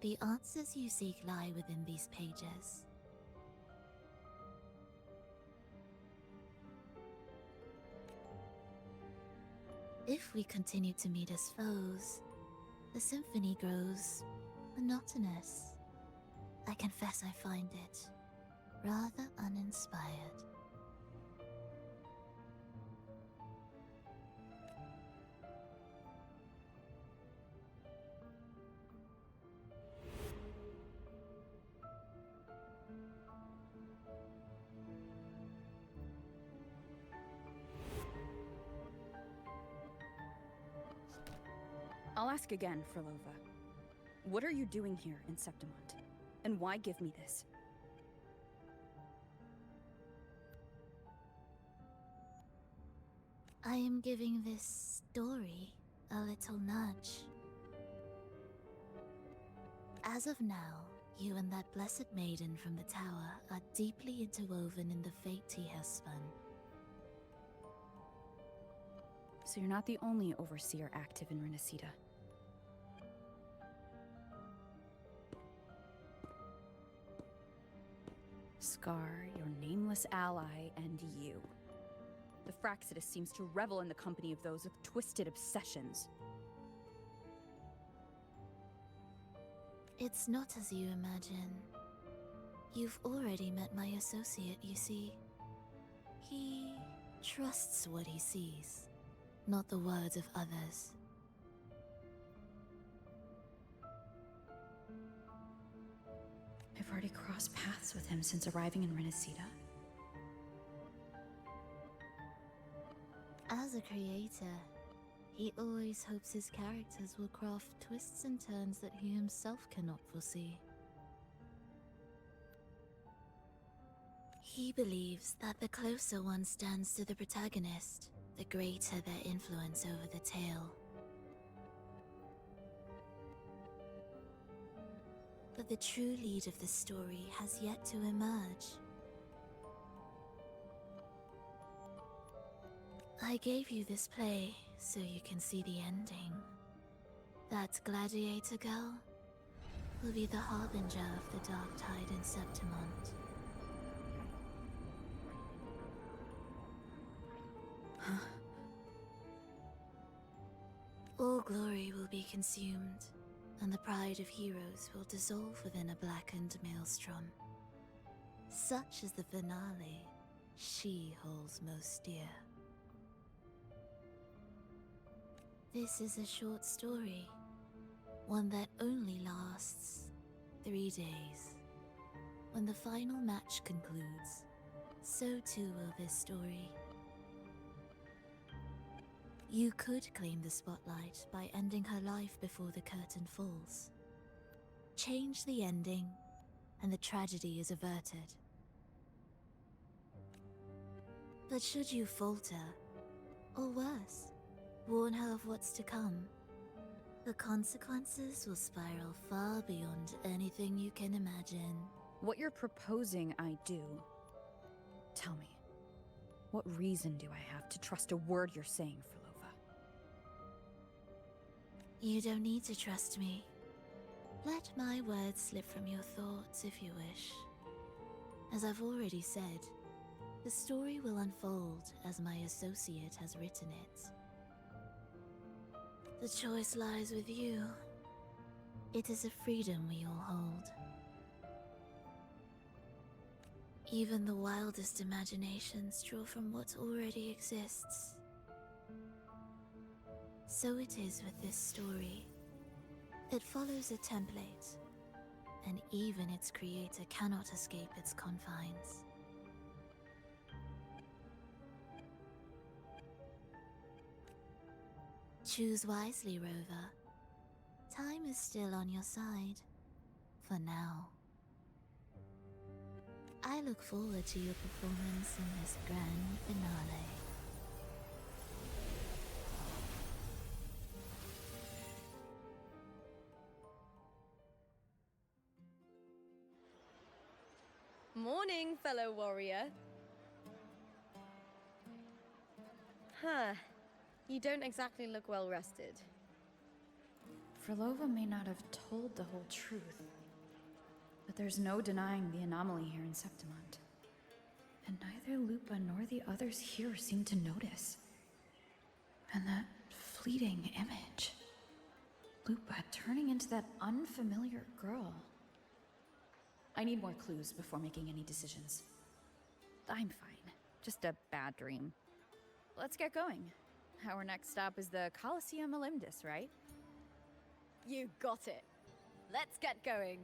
The answers you seek lie within these pages. If we continue to meet as foes, the symphony grows monotonous. I confess I find it rather uninspired. I'll ask again, Frolova. What are you doing here in Septimont? And why give me this? I am giving this story a little nudge. As of now, you and that blessed maiden from the tower are deeply interwoven in the fate he has spun. So you're not the only overseer active in Renacita. Scar, your nameless ally, and you. The Fraxidus seems to revel in the company of those with twisted obsessions. It's not as you imagine. You've already met my associate, you see. He trusts what he sees, not the words of others. I've already crossed paths with him since arriving in Renacita. As a creator, he always hopes his characters will craft twists and turns that he himself cannot foresee. He believes that the closer one stands to the protagonist, the greater their influence over the tale. But the true lead of the story has yet to emerge. I gave you this play so you can see the ending. That gladiator girl will be the harbinger of the dark tide in Septimont. All glory will be consumed, and the pride of heroes will dissolve within a blackened maelstrom. Such is the finale she holds most dear. This is a short story, one that only lasts 3 days. When the final match concludes, so too will this story. You could claim the spotlight by ending her life before the curtain falls. Change the ending, and the tragedy is averted. But should you falter, or worse, warn her of what's to come, the consequences will spiral far beyond anything you can imagine. What you're proposing I do. Tell me, what reason do I have to trust a word you're saying, Frolova? You don't need to trust me. Let my words slip from your thoughts if you wish. As I've already said, the story will unfold as my associate has written it. The choice lies with you. It is a freedom we all hold. Even the wildest imaginations draw from what already exists. So it is with this story. It follows a template, and even its creator cannot escape its confines. Choose wisely, Rover. Time is still on your side. For now. I look forward to your performance in this grand finale. Morning, fellow warrior. Huh. You don't exactly look well rested. Frolova may not have told the whole truth, but there's no denying the anomaly here in Septimont. And neither Lupa nor the others here seem to notice. And that fleeting image. Lupa turning into that unfamiliar girl. I need more clues before making any decisions. I'm fine. Just a bad dream. Let's get going. Our next stop is the Colosseum Olympus, right? You got it. Let's get going.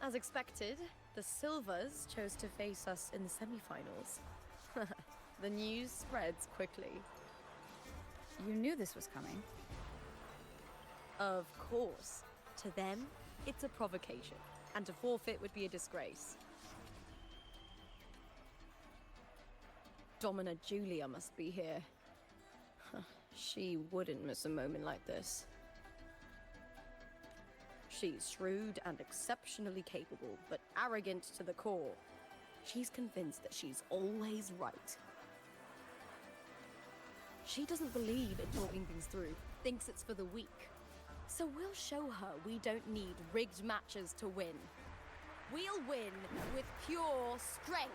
As expected, the Silvers chose to face us in the semi-finals. The news spreads quickly. You knew this was coming. Of course. To them, it's a provocation, and to forfeit would be a disgrace. Domina Julia must be here. She wouldn't miss a moment like this. She's shrewd and exceptionally capable, but arrogant to the core. She's convinced that she's always right. She doesn't believe in talking things through, thinks it's for the weak. So we'll show her we don't need rigged matches to win. We'll win with pure strength.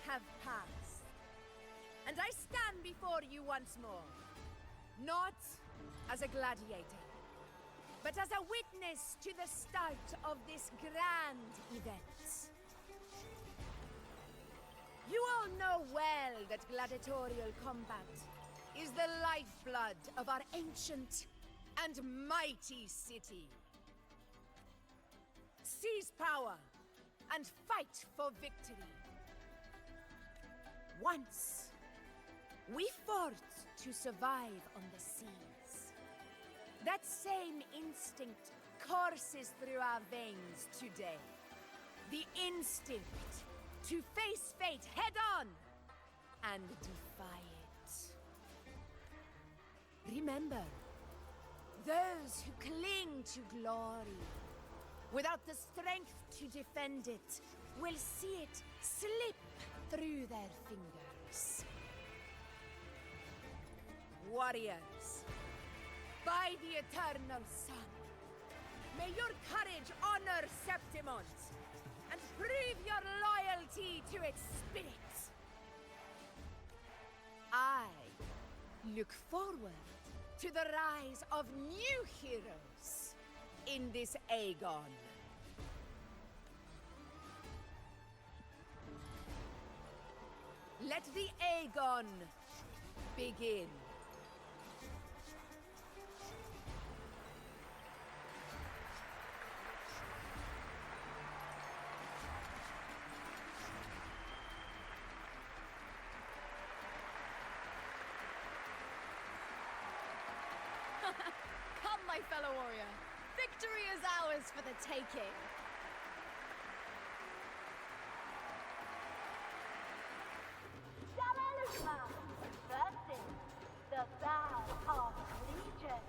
Have passed, and I stand before you once more, not as a gladiator, but as a witness to the start of this grand event. You all know well that gladiatorial combat is the lifeblood of our ancient and mighty city. Seize power and fight for victory. Once, we fought to survive on the seas. That same instinct courses through our veins today. The instinct to face fate head on and defy it. Remember, those who cling to glory without the strength to defend it will see it slip through their fingers. Warriors, by the eternal sun, may your courage honor Septimont and prove your loyalty to its spirit. I look forward to the rise of new heroes in this Aegon. Let the Aegon begin. Come, my fellow warrior. Victory is ours for the taking. versus the Band of Legion.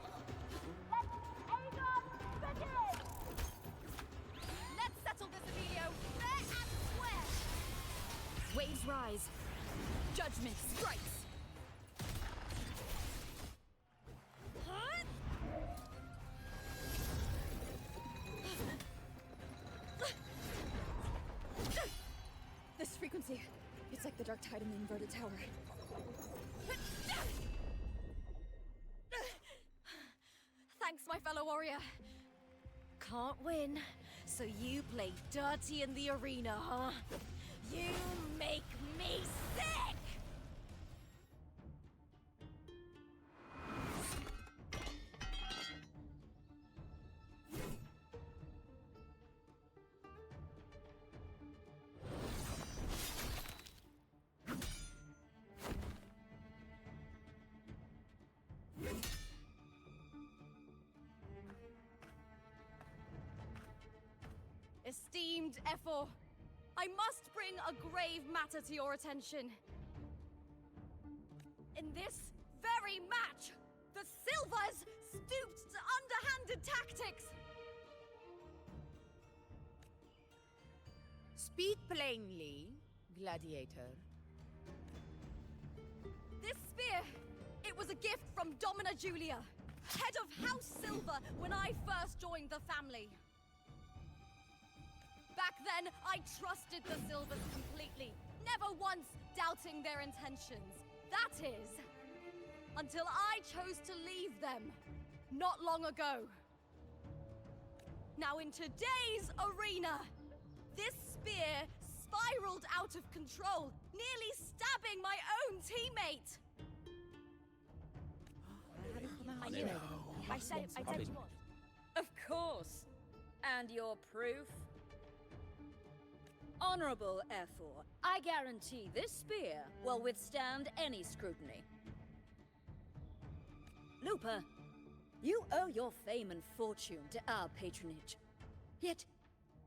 Let Aegon begin! Let's settle this, Emilio, fair and square! Waves rise. Judgment strikes. This frequency, it's like the dark tide in the inverted tower. Thanks, my fellow warrior. Can't win, so you play dirty in the arena, huh? You make me sick! Esteemed Ephor, I must bring a grave matter to your attention. In this very match, the Silvers stooped to underhanded tactics. Speak plainly, Gladiator. This spear, it was a gift from Domina Julia, head of House Silver when I first joined the family. Back then, I trusted the Silvers completely, never once doubting their intentions. That is, until I chose to leave them, not long ago. Now in today's arena, this spear spiraled out of control, nearly stabbing my own teammate. I knew it. I said you would. Of course. And your proof? Honorable Ephor, I guarantee this spear will withstand any scrutiny. Lupa, you owe your fame and fortune to our patronage. Yet,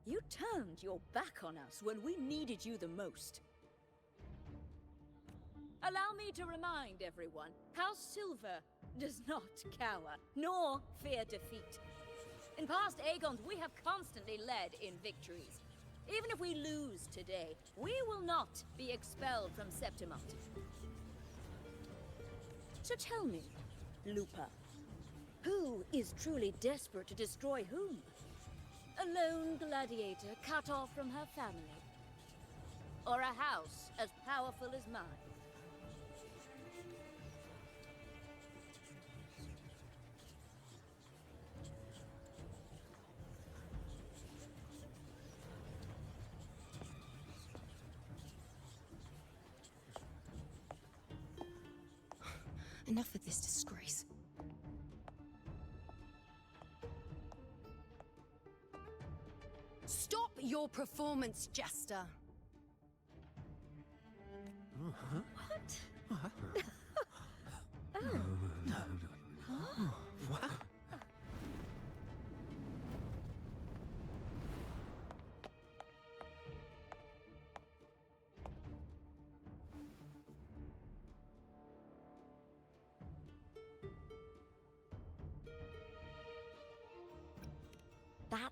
you turned your back on us when we needed you the most. Allow me to remind everyone, House Silver does not cower, nor fear defeat. In past Aegons, we have constantly led in victories. Even if we lose today, we will not be expelled from Septimont. So tell me, Lupa, who is truly desperate to destroy whom? A lone gladiator cut off from her family? Or a house as powerful as mine? Enough of this disgrace. Stop your performance, Jester. What? What?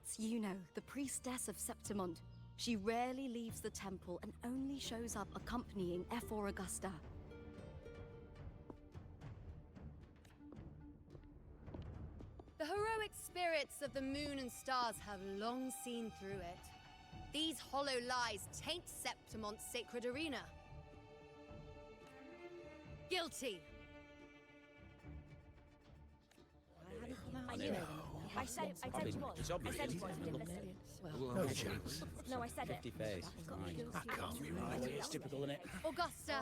That's Yuno, the priestess of Septimont. She rarely leaves the temple and only shows up accompanying F4 Augusta. The heroic spirits of the moon and stars have long seen through it. These hollow lies taint Septimont's sacred arena. Guilty. I said it was. It's I obvious. said it was. You didn't listen. No chance. No, I said it. 50 face. That can't be right. It's typical, isn't it? Augusta,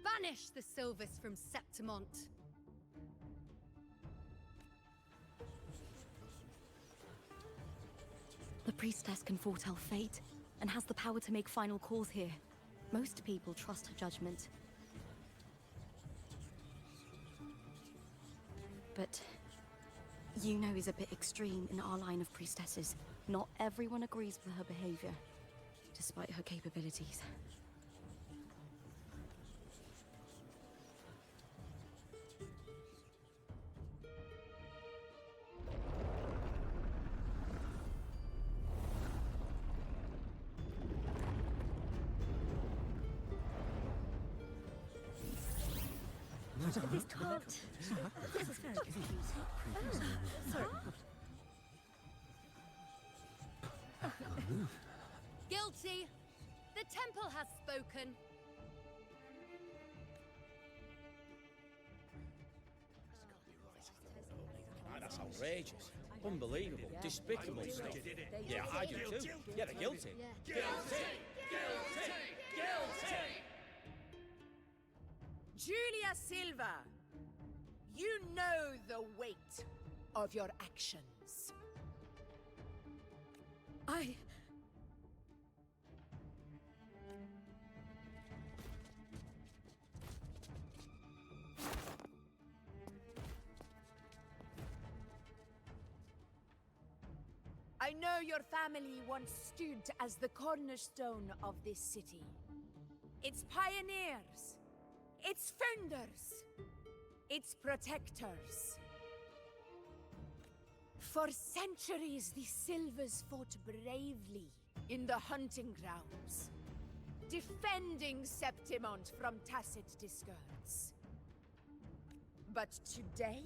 banish the Silvers from Septimont. The priestess can foretell fate and has the power to make final calls here. Most people trust her judgment. But Yuno is a bit extreme in our line of priestesses. Not everyone agrees with her behavior, despite her capabilities. This can't. This is very confusing. Sorry. Guilty. The temple has spoken. That's outrageous. Unbelievable. Despicable stuff. Yeah, I do too. Yeah, they're guilty. Guilty! Guilty! Guilty! Julia Silva, you know the weight of your actions. I know your family once stood as the cornerstone of this city. Its pioneers, its founders, its protectors. For centuries, the Silvers fought bravely in the hunting grounds, defending Septimont from tacit discords. But today,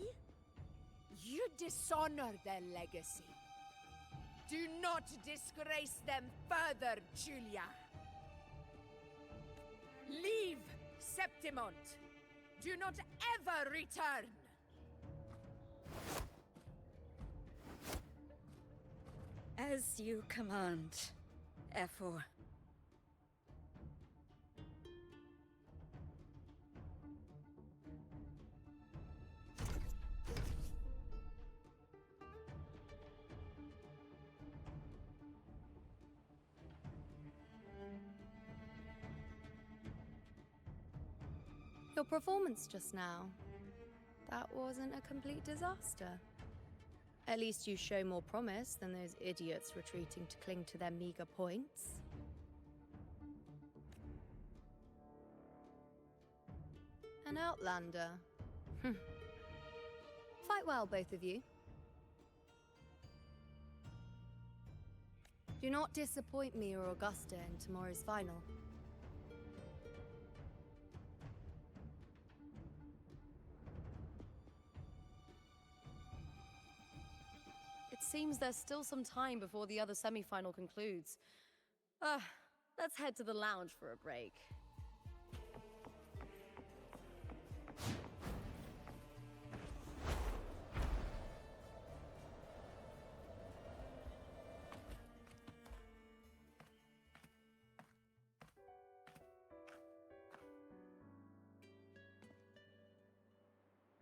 you dishonor their legacy. Do not disgrace them further, Julia. Leave Septimont. Do not ever return. As you command, F4. Your performance just now, that wasn't a complete disaster. At least you show more promise than those idiots retreating to cling to their meager points. An outlander. Fight well, both of you. Do not disappoint me or Augusta in tomorrow's final. It seems there's still some time before the other semi-final concludes. Let's head to the lounge for a break.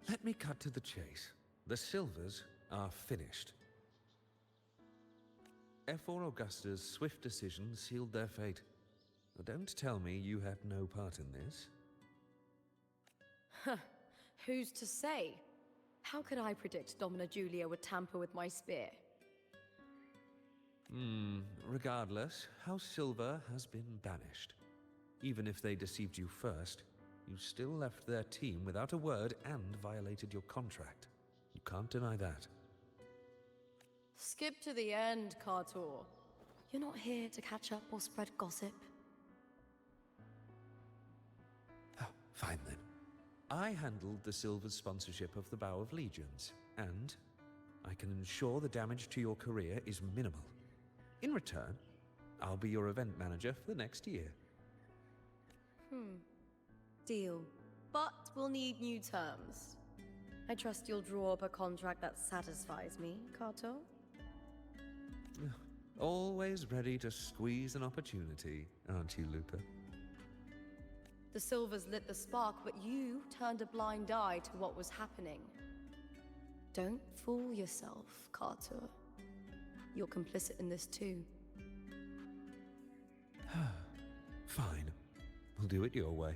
Let me cut to the chase. The Silvers are finished. F4 Augusta's swift decision sealed their fate. Don't tell me you had no part in this. Who's to say? How could I predict Domina Julia would tamper with my spear? Regardless, House Silver has been banished. Even if they deceived you first, you still left their team without a word and violated your contract. You can't deny that. Skip to the end, Kartor. You're not here to catch up or spread gossip. Fine then. I handled the Silver's sponsorship of the Bow of Legions, and I can ensure the damage to your career is minimal. In return, I'll be your event manager for the next year. Deal. But we'll need new terms. I trust you'll draw up a contract that satisfies me, Kato? Always ready to squeeze an opportunity, aren't you, Lupa? The Silvers lit the spark, but you turned a blind eye to what was happening. Don't fool yourself, Carter. You're complicit in this too. Fine. We'll do it your way.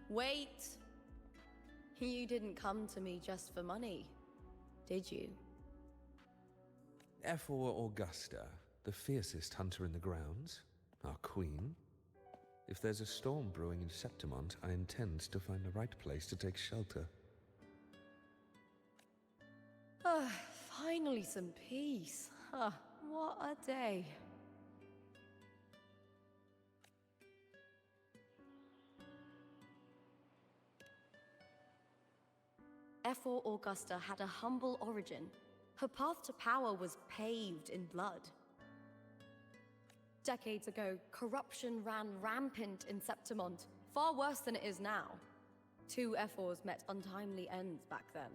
Wait! You didn't come to me just for money, did you? F4 Augusta, the fiercest hunter in the grounds, our queen. If there's a storm brewing in Septimont, I intend to find the right place to take shelter. Finally some peace. What a day. F4 Augusta had a humble origin. Her path to power was paved in blood. Decades ago, corruption ran rampant in Septimont, far worse than it is now. 2 F4s met untimely ends back then.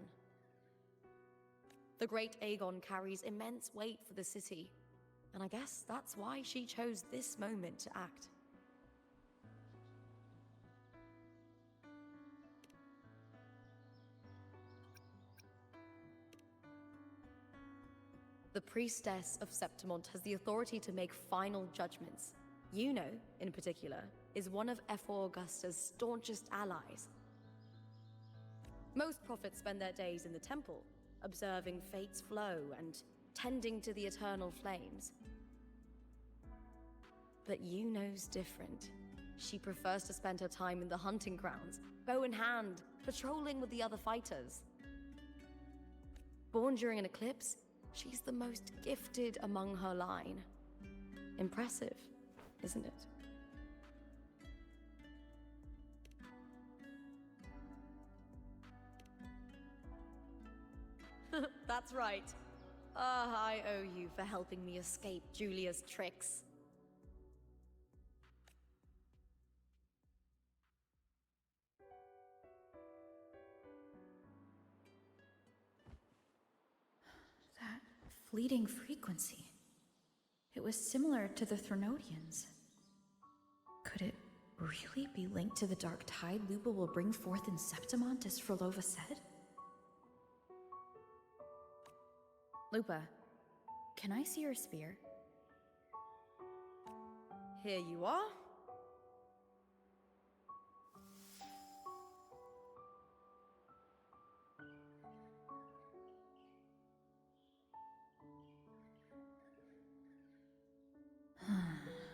The great Aegon carries immense weight for the city, and I guess that's why she chose this moment to act. The priestess of Septimont has the authority to make final judgments. You know, in particular, is one of F4 Augusta's staunchest allies. Most prophets spend their days in the temple, observing fate's flow and tending to the eternal flames. But Yuno's different. She prefers to spend her time in the hunting grounds, bow in hand, patrolling with the other fighters. Born during an eclipse, she's the most gifted among her line. Impressive, isn't it? That's right. I owe you for helping me escape Julia's tricks. That fleeting frequency. It was similar to the Threnodians. Could it really be linked to the dark tide Lupa will bring forth in Septimont, as Frolova said? Lupa, can I see your spear? Here you are.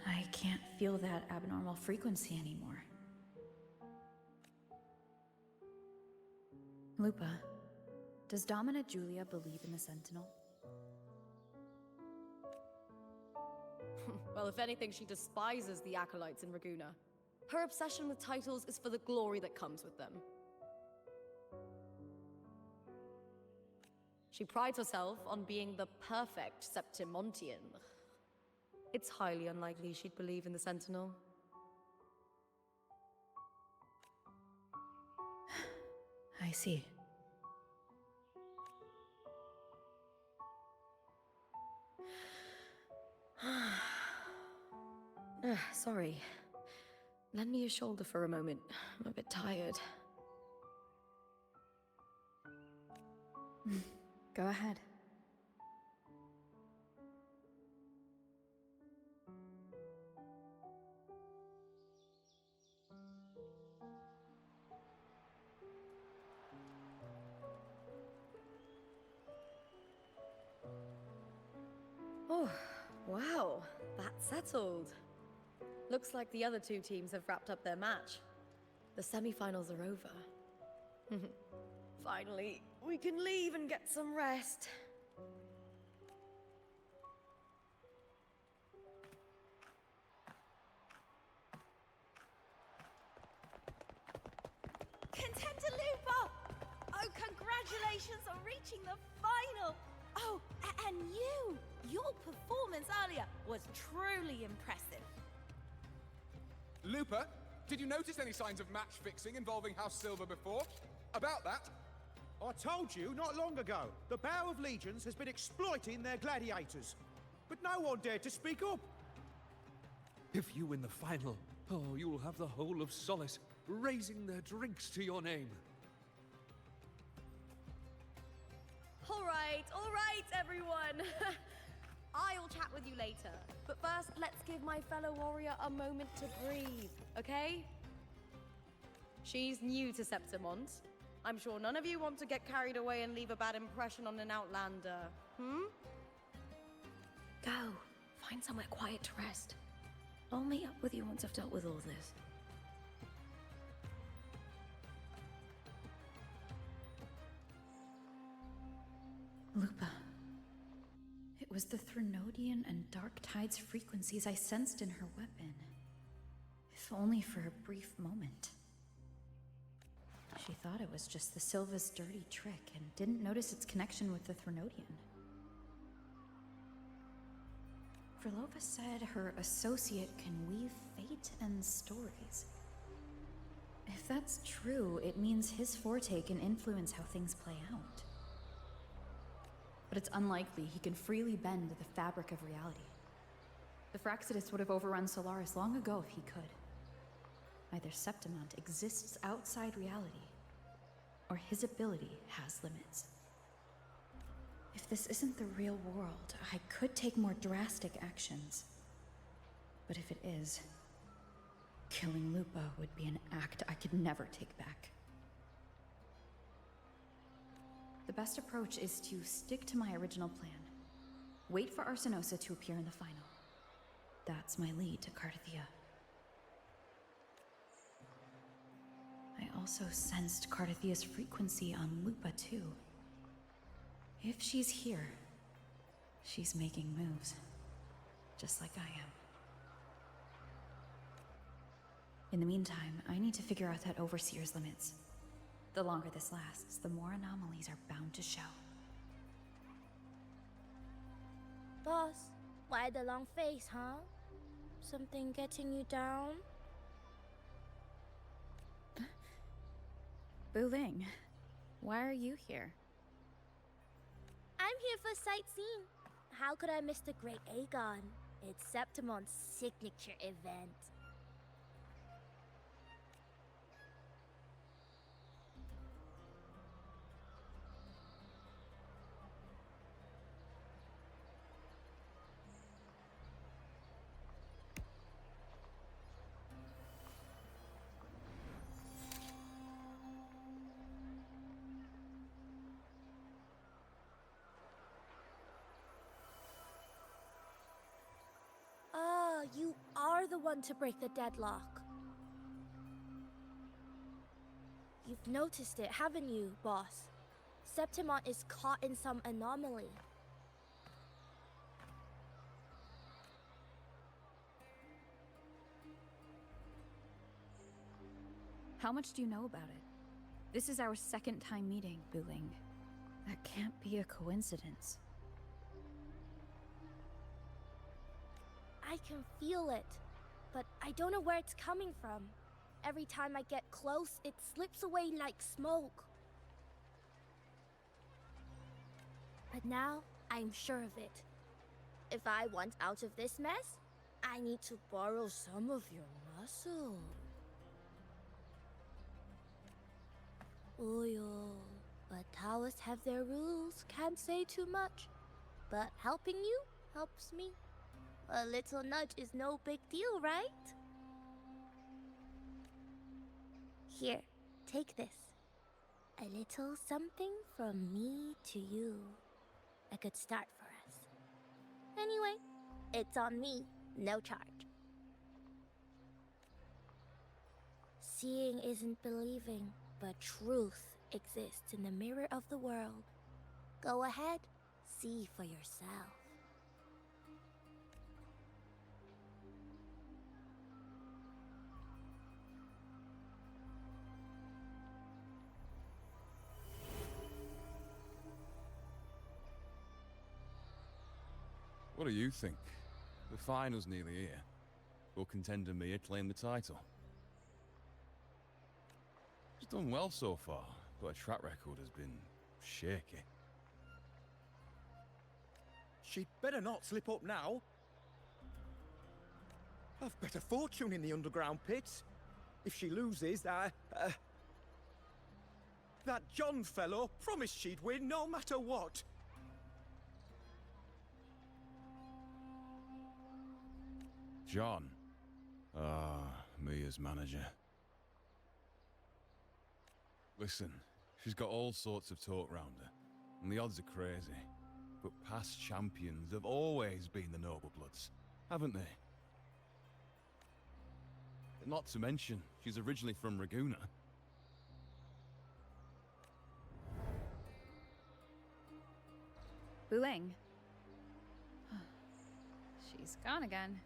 I can't feel that abnormal frequency anymore. Lupa, does Domina Julia believe in the Sentinel? Well, if anything, she despises the acolytes in Raguna. Her obsession with titles is for the glory that comes with them. She prides herself on being the perfect Septimontian. It's highly unlikely she'd believe in the Sentinel. I see. Sorry. Lend me your shoulder for a moment. I'm a bit tired. Go ahead. Oh, wow. That's settled. Looks like the other 2 teams have wrapped up their match. The semi-finals are over. Finally, We can leave and get some rest. Contender Lupa! Oh, congratulations on reaching the final! Oh, and you! Your performance earlier was truly impressive. Lupa, did you notice any signs of match fixing involving House Silver before? About that? I told you not long ago, the Bow of Legions has been exploiting their gladiators. But no one dared to speak up. If you win the final, oh, you'll have the whole of Solace raising their drinks to your name. All right, everyone. I'll chat with you later. But first, let's give my fellow warrior a moment to breathe, okay? She's new to Septimont. I'm sure none of you want to get carried away and leave a bad impression on an outlander, Go. Find somewhere quiet to rest. I'll meet up with you once I've dealt with all this. Lupa. It was the Threnodian and Dark Tide's frequencies I sensed in her weapon. If only for a brief moment. She thought it was just the Silva's dirty trick and didn't notice its connection with the Threnodian. Verlova said her associate can weave fate and stories. If that's true, it means his forte can influence how things play out. But it's unlikely he can freely bend the fabric of reality. The Fraxidus would have overrun Solaris long ago if he could. Either Septimont exists outside reality, or his ability has limits. If this isn't the real world, I could take more drastic actions. But if it is, killing Lupa would be an act I could never take back. The best approach is to stick to my original plan. Wait for Arsenosa to appear in the final. That's my lead to Cardathia. I also sensed Cardathia's frequency on Lupa too. If she's here, she's making moves, just like I am. In the meantime, I need to figure out that Overseer's limits. The longer this lasts, the more anomalies are bound to show. Boss, why the long face, huh? Something getting you down? Buling, why are you here? I'm here for sightseeing. How could I miss the Great Aegon? It's Septimont's signature event. You are the one to break the deadlock. You've noticed it, haven't you, boss? Septimont is caught in some anomaly. How much do you know about it? This is our second time meeting, Buling. That can't be a coincidence. I can feel it, but I don't know where it's coming from. Every time I get close, it slips away like smoke. But now, I'm sure of it. If I want out of this mess, I need to borrow some of your muscle. Oil. But Taoists have their rules, can't say too much. But helping you helps me. A little nudge is no big deal, right? Here, take this. A little something from me to you. A good start for us. Anyway, it's on me, no charge. Seeing isn't believing, but truth exists in the mirror of the world. Go ahead, see for yourself. What do you think? The final's nearly here. Will contender Mia claim the title? She's done well so far, but her track record has been shaky. She'd better not slip up now. I've bet a fortune in the underground pits. If she loses, that John fellow promised she'd win no matter what. John. Mia's manager. Listen, she's got all sorts of talk round her, and the odds are crazy. But past champions have always been the noble bloods, haven't they? Not to mention, she's originally from Raguna. Bulang. She's gone again.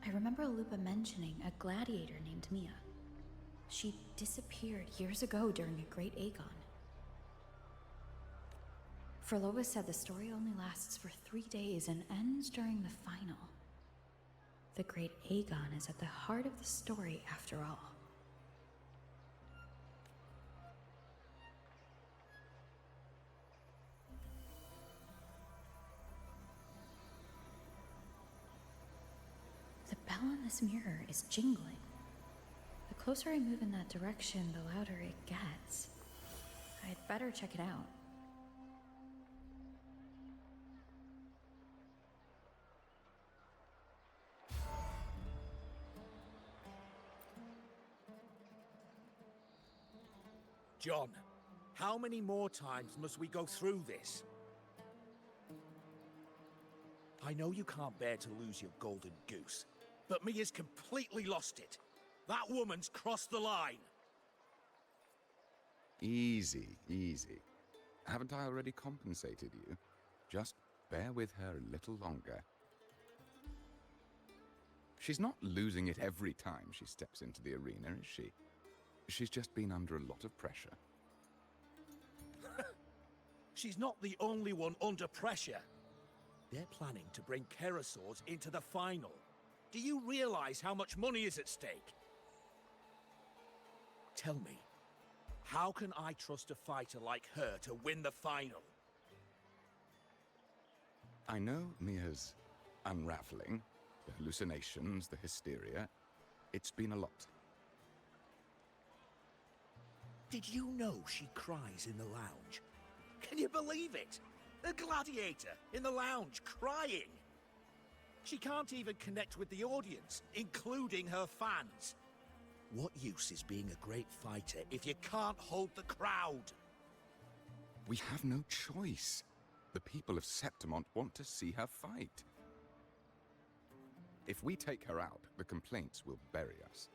I remember Lupa mentioning a gladiator named Mia. She disappeared years ago during a great Aegon. Frolova said the story only lasts for 3 days and ends during the final. The great Aegon is at the heart of the story after all. The bell on this mirror is jingling. The closer I move in that direction, the louder it gets. I'd better check it out. John, how many more times must we go through this? I know you can't bear to lose your golden goose, but Mia's completely lost it. That woman's crossed the line. Easy, easy. Haven't I already compensated you? Just bear with her a little longer. She's not losing it every time she steps into the arena, is she? She's just been under a lot of pressure. She's not the only one under pressure. They're planning to bring Kerasaurs into the final. Do you realize how much money is at stake? Tell me, how can I trust a fighter like her to win the final? I know Mia's unraveling, the hallucinations, the hysteria. It's been a lot. Did you know she cries in the lounge? Can you believe it? A gladiator in the lounge crying. She can't even connect with the audience, including her fans. What use is being a great fighter if you can't hold the crowd? We have no choice. The people of Septimont want to see her fight. If we take her out, the complaints will bury us.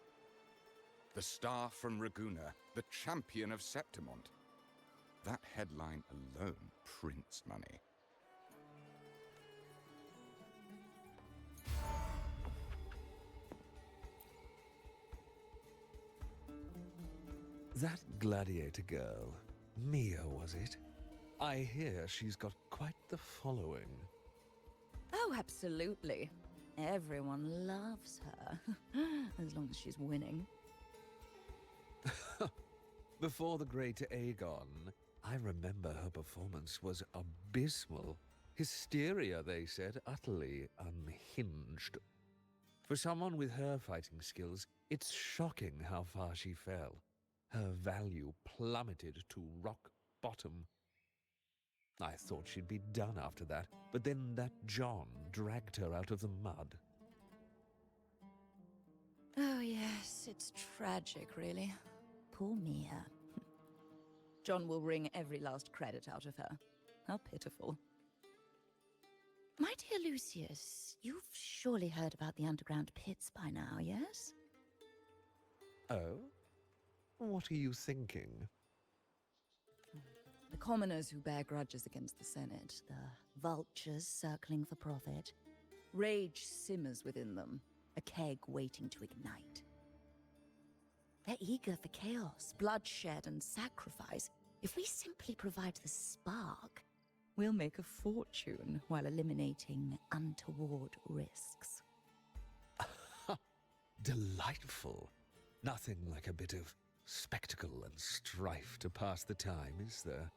The star from Raguna, the champion of Septimont. That headline alone prints money. That gladiator girl, Mia, was it? I hear she's got quite the following. Oh, absolutely. Everyone loves her, as long as she's winning. Before the great Aegon, I remember her performance was abysmal. Hysteria, they said, utterly unhinged. For someone with her fighting skills, it's shocking how far she fell. Her value plummeted to rock bottom. I thought she'd be done after that, but then that John dragged her out of the mud. Oh yes, it's tragic, really. Poor Mia. John will wring every last credit out of her. How pitiful. My dear Lucius, you've surely heard about the underground pits by now, yes? Oh? What are you thinking? The commoners who bear grudges against the Senate, the vultures circling for profit. Rage simmers within them, a keg waiting to ignite. They're eager for chaos, bloodshed, and sacrifice. If we simply provide the spark, we'll make a fortune while eliminating untoward risks. Delightful. Nothing like a bit of spectacle and strife to pass the time, is there?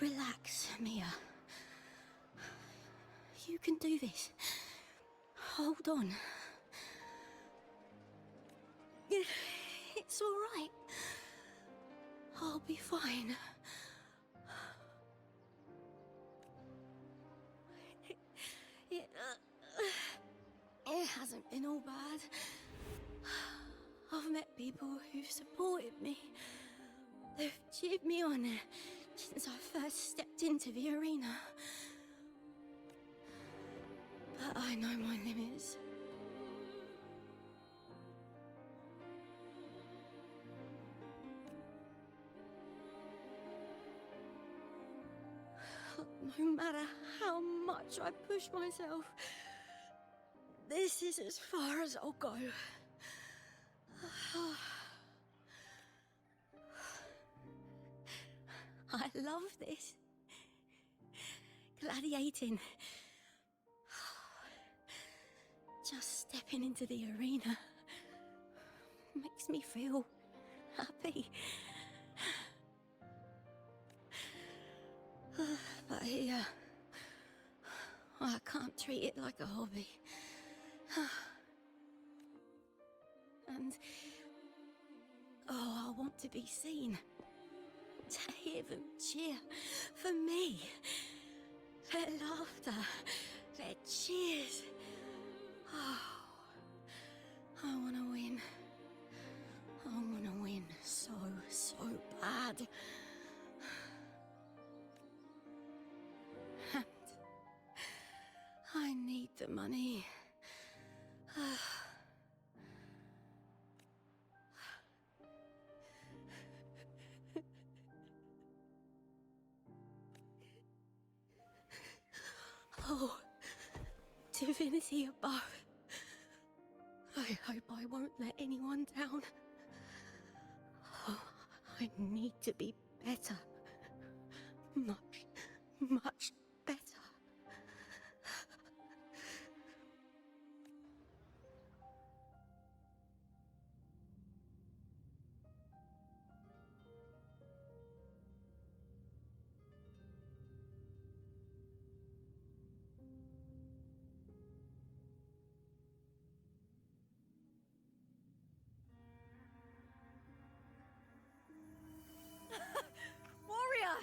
Relax, Mia. You can do this. Hold on. It's all right. I'll be fine. It hasn't been all bad. I've met people who've supported me. They've cheered me on since I first stepped into the arena. But I know my limits. No matter how much I push myself, this is as far as I'll go. I love this. Gladiating. Just stepping into the arena makes me feel happy. But here, I can't treat it like a hobby. And I want to be seen. To hear them cheer for me. Their laughter, their cheers. Oh, I want to win. I want to win so bad. And I need the money. Oh, divinity above. I hope I won't let anyone down. Oh, I need to be better. Much better. Warrior!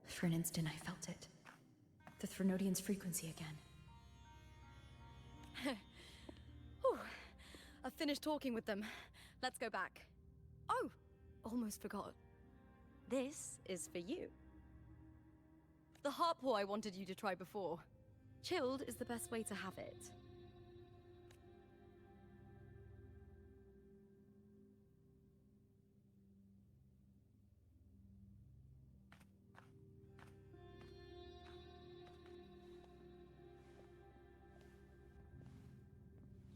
For an instant, I felt it. The Threnodian's frequency again. Whew. I've finished talking with them. Let's go back. Oh, almost forgot. This is for you. The harpor I wanted you to try before. Chilled is the best way to have it.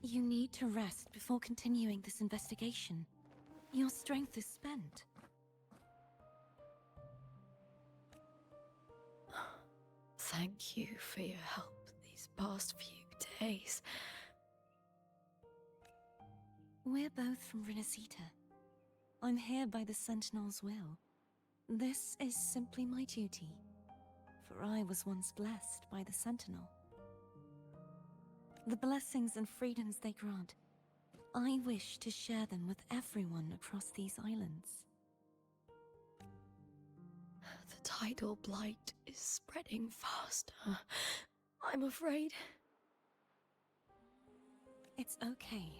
You need to rest before continuing this investigation. Your strength is spent. Thank you for your help these past few days. We're both from Renacita. I'm here by the Sentinel's will. This is simply my duty, for I was once blessed by the Sentinel. The blessings and freedoms they grant, I wish to share them with everyone across these islands. The tidal blight is spreading faster. I'm afraid. It's okay.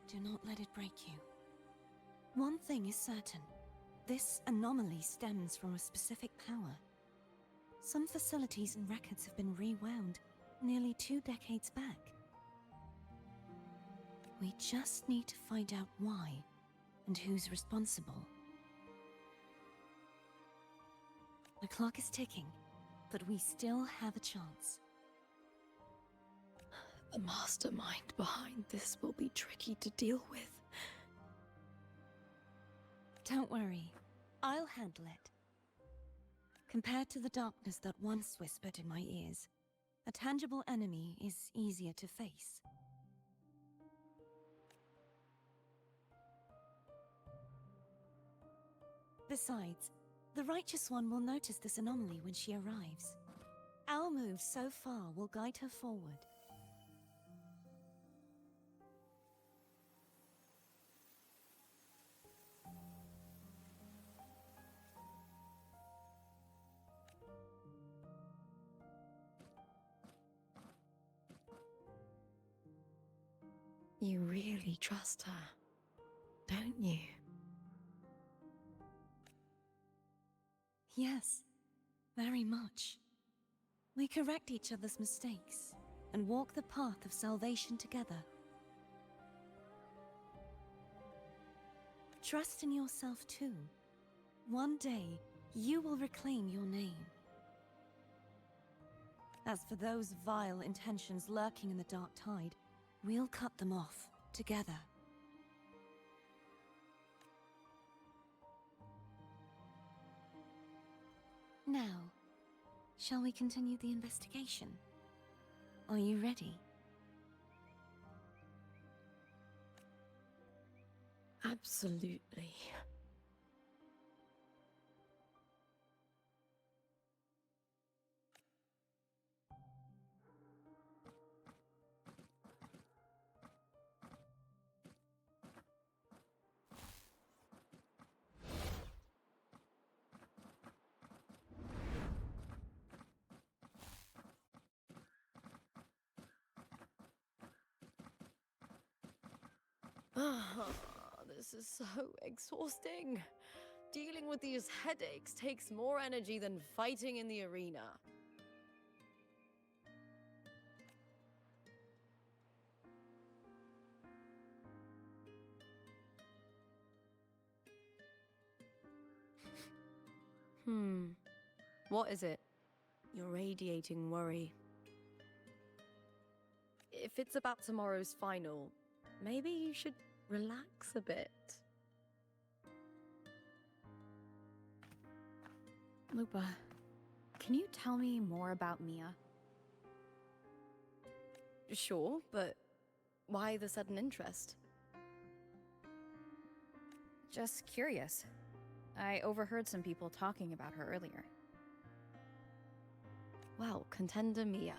Do not let it break you. One thing is certain. This anomaly stems from a specific power. Some facilities and records have been rewound nearly 2 decades back. We just need to find out why and who's responsible. The clock is ticking, but we still have a chance. The mastermind behind this will be tricky to deal with. Don't worry, I'll handle it. Compared to the darkness that once whispered in my ears, a tangible enemy is easier to face. Besides, the Righteous One will notice this anomaly when she arrives. Our move so far will guide her forward. You really trust her, don't you? Yes, very much. We correct each other's mistakes and walk the path of salvation together. Trust in yourself too. One day, you will reclaim your name. As for those vile intentions lurking in the dark tide, we'll cut them off together. Now, shall we continue the investigation? Are you ready? Absolutely. This is so exhausting. Dealing with these headaches takes more energy than fighting in the arena. What is it? You're radiating worry. If it's about tomorrow's final, maybe you should relax a bit. Lupa, can you tell me more about Mia? Sure, but why the sudden interest? Just curious. I overheard some people talking about her earlier. Well, Contender Mia.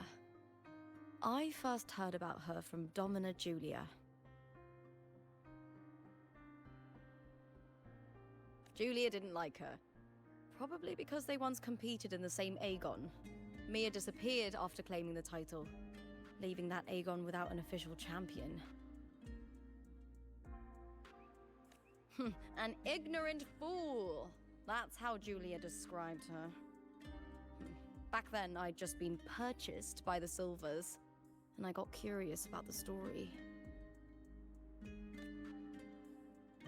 I first heard about her from Domina Julia. Julia didn't like her. Probably because they once competed in the same Aegon. Mia disappeared after claiming the title, leaving that Aegon without an official champion. An ignorant fool! That's how Julia described her. Back then, I'd just been purchased by the Silvers, and I got curious about the story.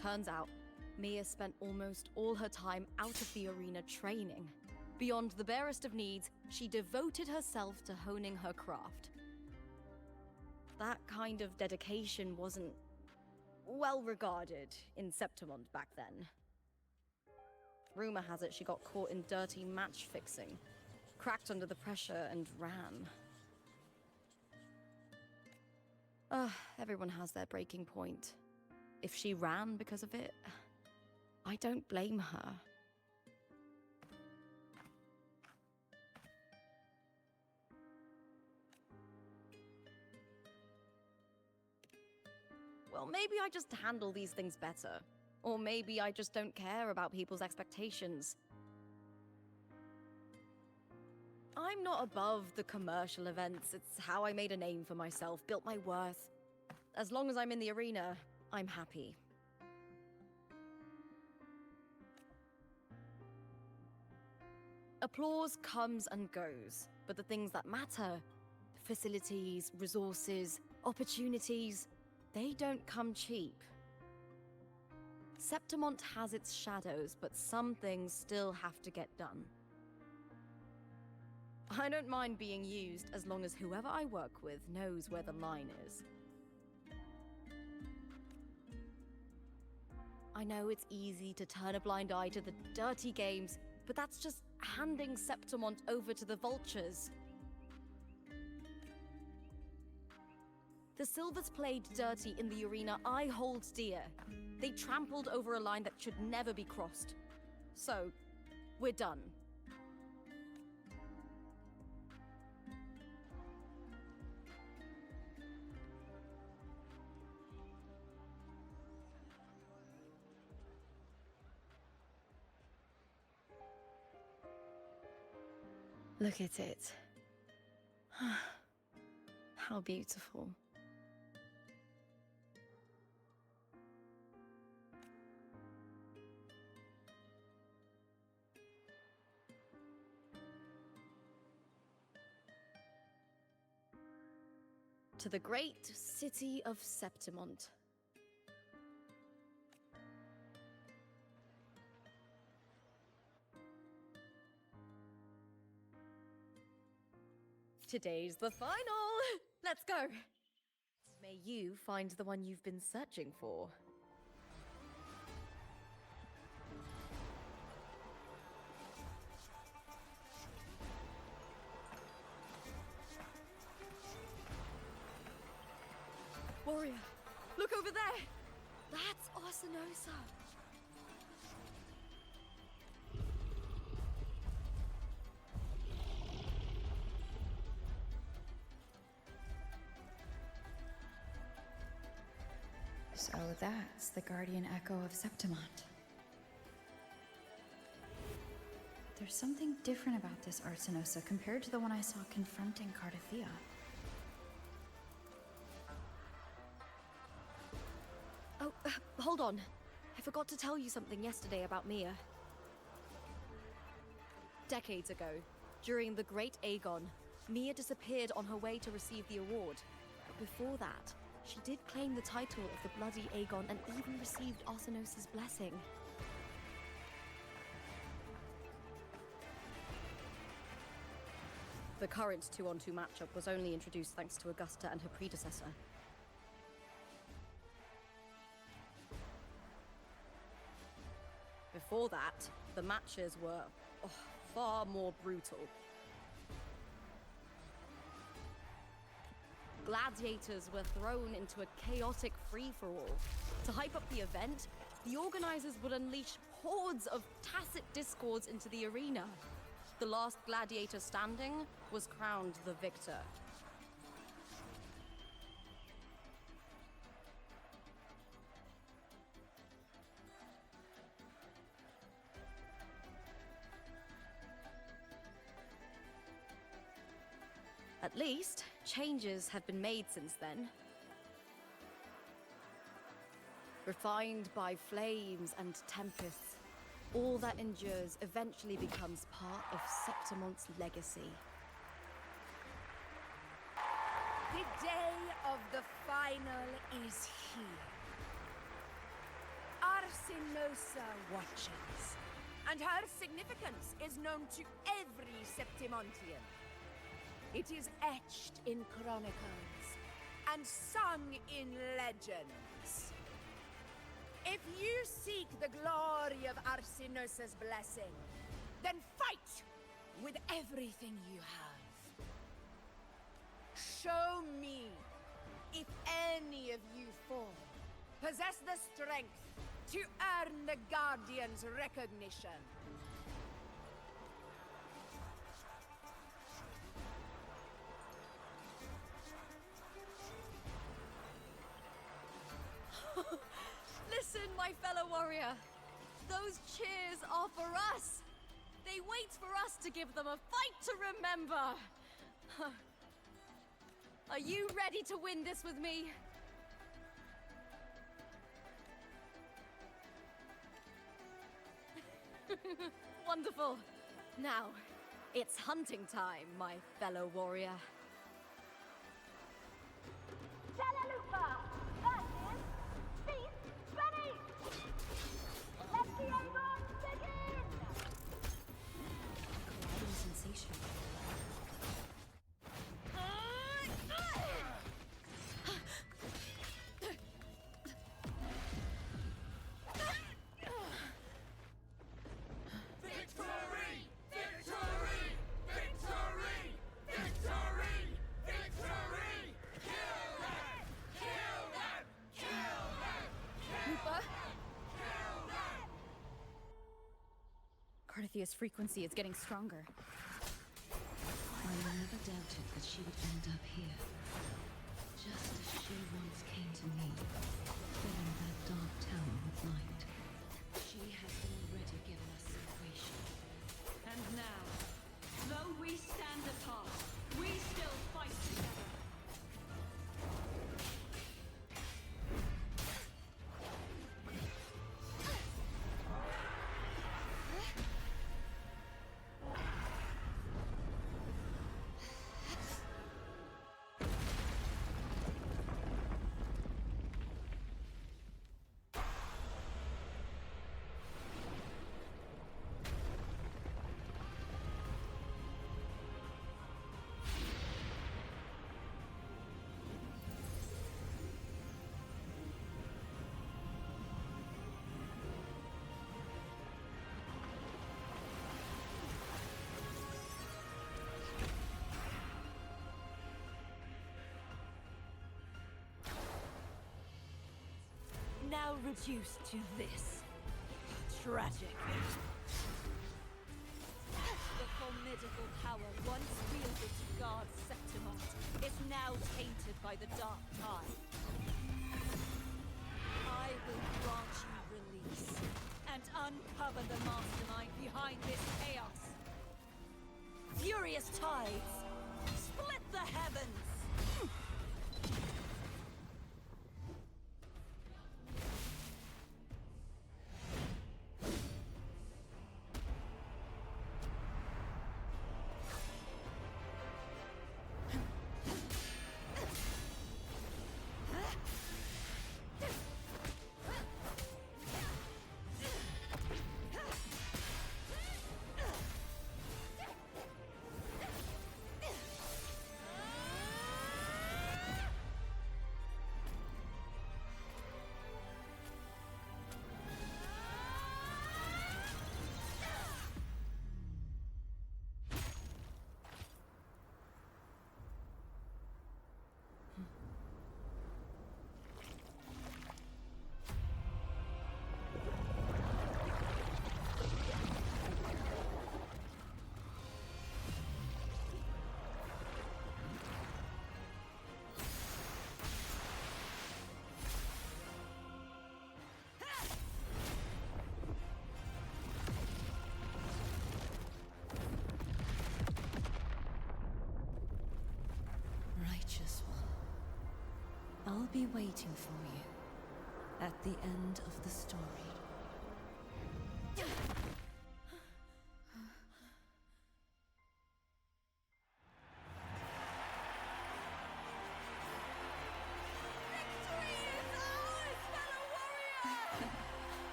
Turns out, Mia spent almost all her time out of the arena training. Beyond the barest of needs, she devoted herself to honing her craft. That kind of dedication wasn't well regarded in Septimont back then. Rumor has it she got caught in dirty match fixing, cracked under the pressure, and ran. Everyone has their breaking point. If she ran because of it, I don't blame her. Well, maybe I just handle these things better. Or maybe I just don't care about people's expectations. I'm not above the commercial events. It's how I made a name for myself, built my worth. As long as I'm in the arena, I'm happy. Applause comes and goes, but the things that matter, facilities, resources, opportunities, they don't come cheap. Septimont has its shadows, but some things still have to get done. I don't mind being used as long as whoever I work with knows where the line is. I know it's easy to turn a blind eye to the dirty games, but that's just handing Septimont over to the vultures. The Silvers played dirty in the arena I hold dear. They trampled over a line that should never be crossed. So, we're done. Look at it. How beautiful. To the great city of Septimont. Today's the final! Let's go! May you find the one you've been searching for. Warrior, look over there! That's Arsinosa! So that's the guardian echo of Septimont. There's something different about this Arsinosa compared to the one I saw confronting Cardathea. Oh, hold on. I forgot to tell you something yesterday about Mia. Decades ago, during the Great Aegon, Mia disappeared on her way to receive the award. But before that, she did claim the title of the Bloody Aegon and even received Arsinosa's blessing. The current 2-on-2 matchup was only introduced thanks to Augusta and her predecessor. Before that, the matches were far more brutal. Gladiators were thrown into a chaotic free-for-all. To hype up the event, the organizers would unleash hordes of tacit discords into the arena. The last gladiator standing was crowned the victor. At least, changes have been made since then. Refined by flames and tempests, all that endures eventually becomes part of Septimont's legacy. The day of the final is here. Arsinosa watches, and her significance is known to every Septimontian. It is etched in chronicles and sung in legends. If you seek the glory of Arsinosa's blessing, then fight with everything you have. Show me if any of you four possess the strength to earn the Guardian's recognition. Listen, my fellow warrior. Those cheers are for us. They wait for us to give them a fight to remember. Are you ready to win this with me? Wonderful. Now, It's hunting time, my fellow warrior. Lupa versus Beast Bunny! Let the Aegon begin! Colliding sensation. Carthia's frequency is getting stronger. I never doubted that she would end up here. Just as she once came to me, filling that dark town with light. She has already given us salvation. And now, though we stand apart, we still fight together. Now reduced to this. Tragic. The formidable power once wielded to guard Septimont is now tainted by the dark tide. I will grant you release and uncover the mastermind behind this chaos. Furious tides, split the heavens! Righteous one, I'll be waiting for you at the end of the story.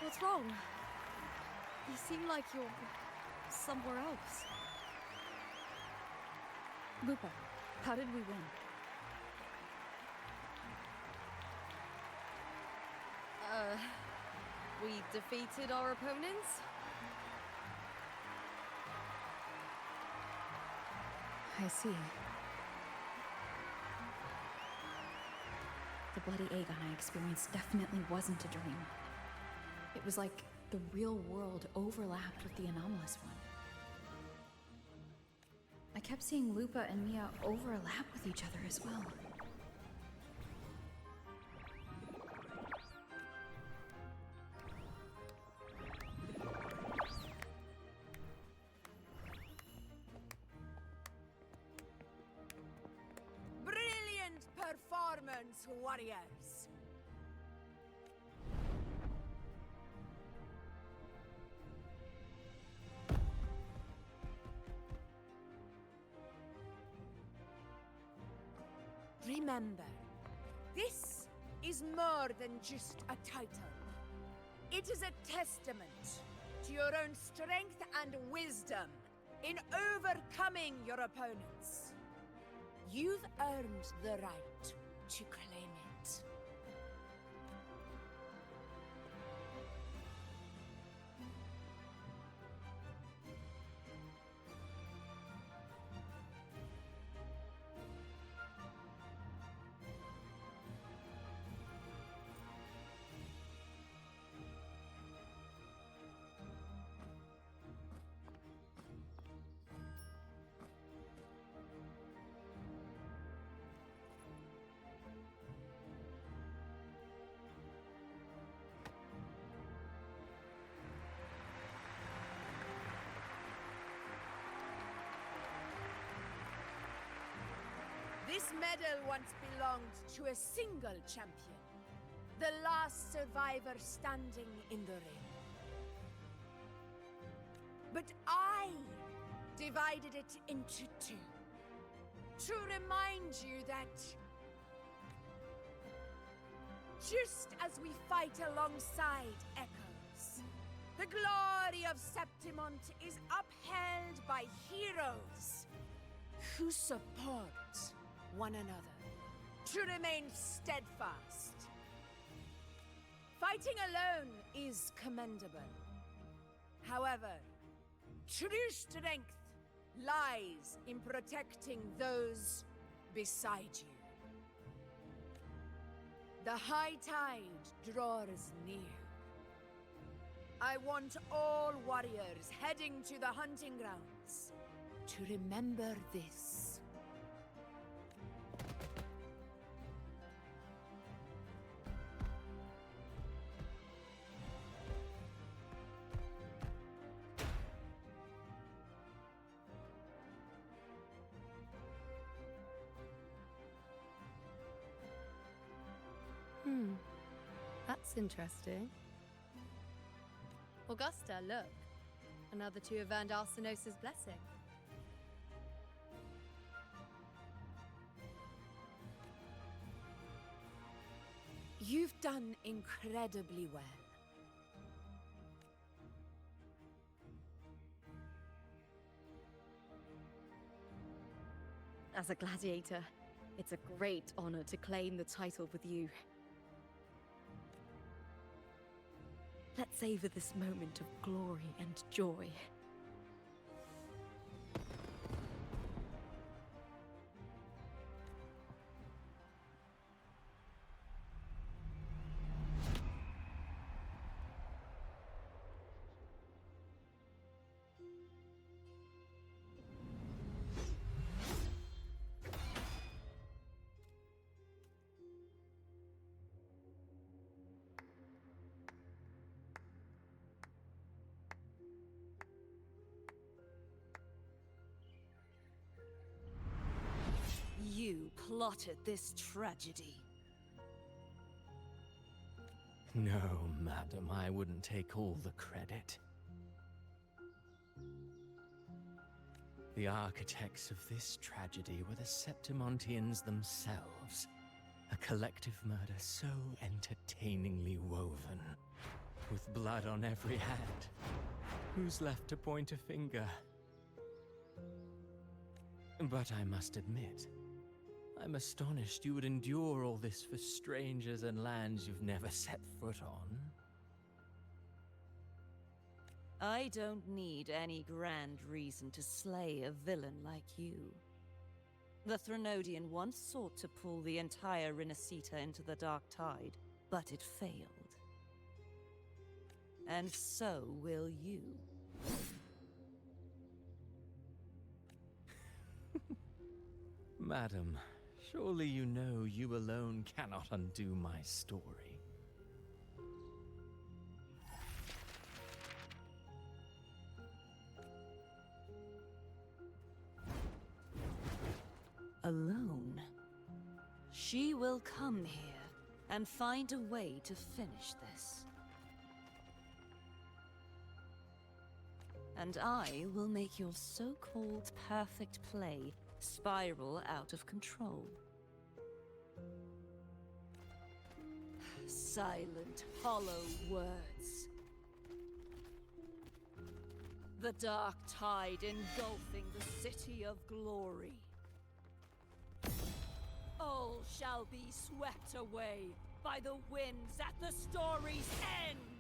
What's wrong? You seem like you're somewhere else. Lupa, how did we win? We defeated our opponents? I see. The bloody Aegon I experienced definitely wasn't a dream. It was like the real world overlapped with the anomalous one. I kept seeing Lupa and Mia overlap with each other as well. grounds, warriors! Remember, this is more than just a title. It is a testament to your own strength and wisdom in overcoming your opponents. You've earned the right to claim it. This medal once belonged to a single champion, the last survivor standing in the ring. But I divided it into two, to remind you that just as we fight alongside echoes, the glory of Septimont is upheld by heroes who support one another, to remain steadfast. Fighting alone is commendable. However, true strength lies in protecting those beside you. The high tide draws near. I want all warriors heading to the hunting grounds to remember this. That's interesting. Augusta, look. Another two have earned Arsenos' blessing. You've done incredibly well. As a gladiator, it's a great honor to claim the title with you. Let's savor this moment of glory and joy. You plotted this tragedy. No, madam, I wouldn't take all the credit. The architects of this tragedy were the Septimontians themselves. A collective murder so entertainingly woven, with blood on every hand. Who's left to point a finger? But I must admit, I'm astonished you would endure all this for strangers and lands you've never set foot on. I don't need any grand reason to slay a villain like you. The Threnodian once sought to pull the entire Renacita into the Dark Tide, but it failed. And so will you. Madam, surely you know you alone cannot undo my story. Alone? She will come here and find a way to finish this. And I will make your so-called perfect play spiral out of control. Silent, hollow words. The dark tide engulfing the city of glory. All shall be swept away by the winds at the story's end!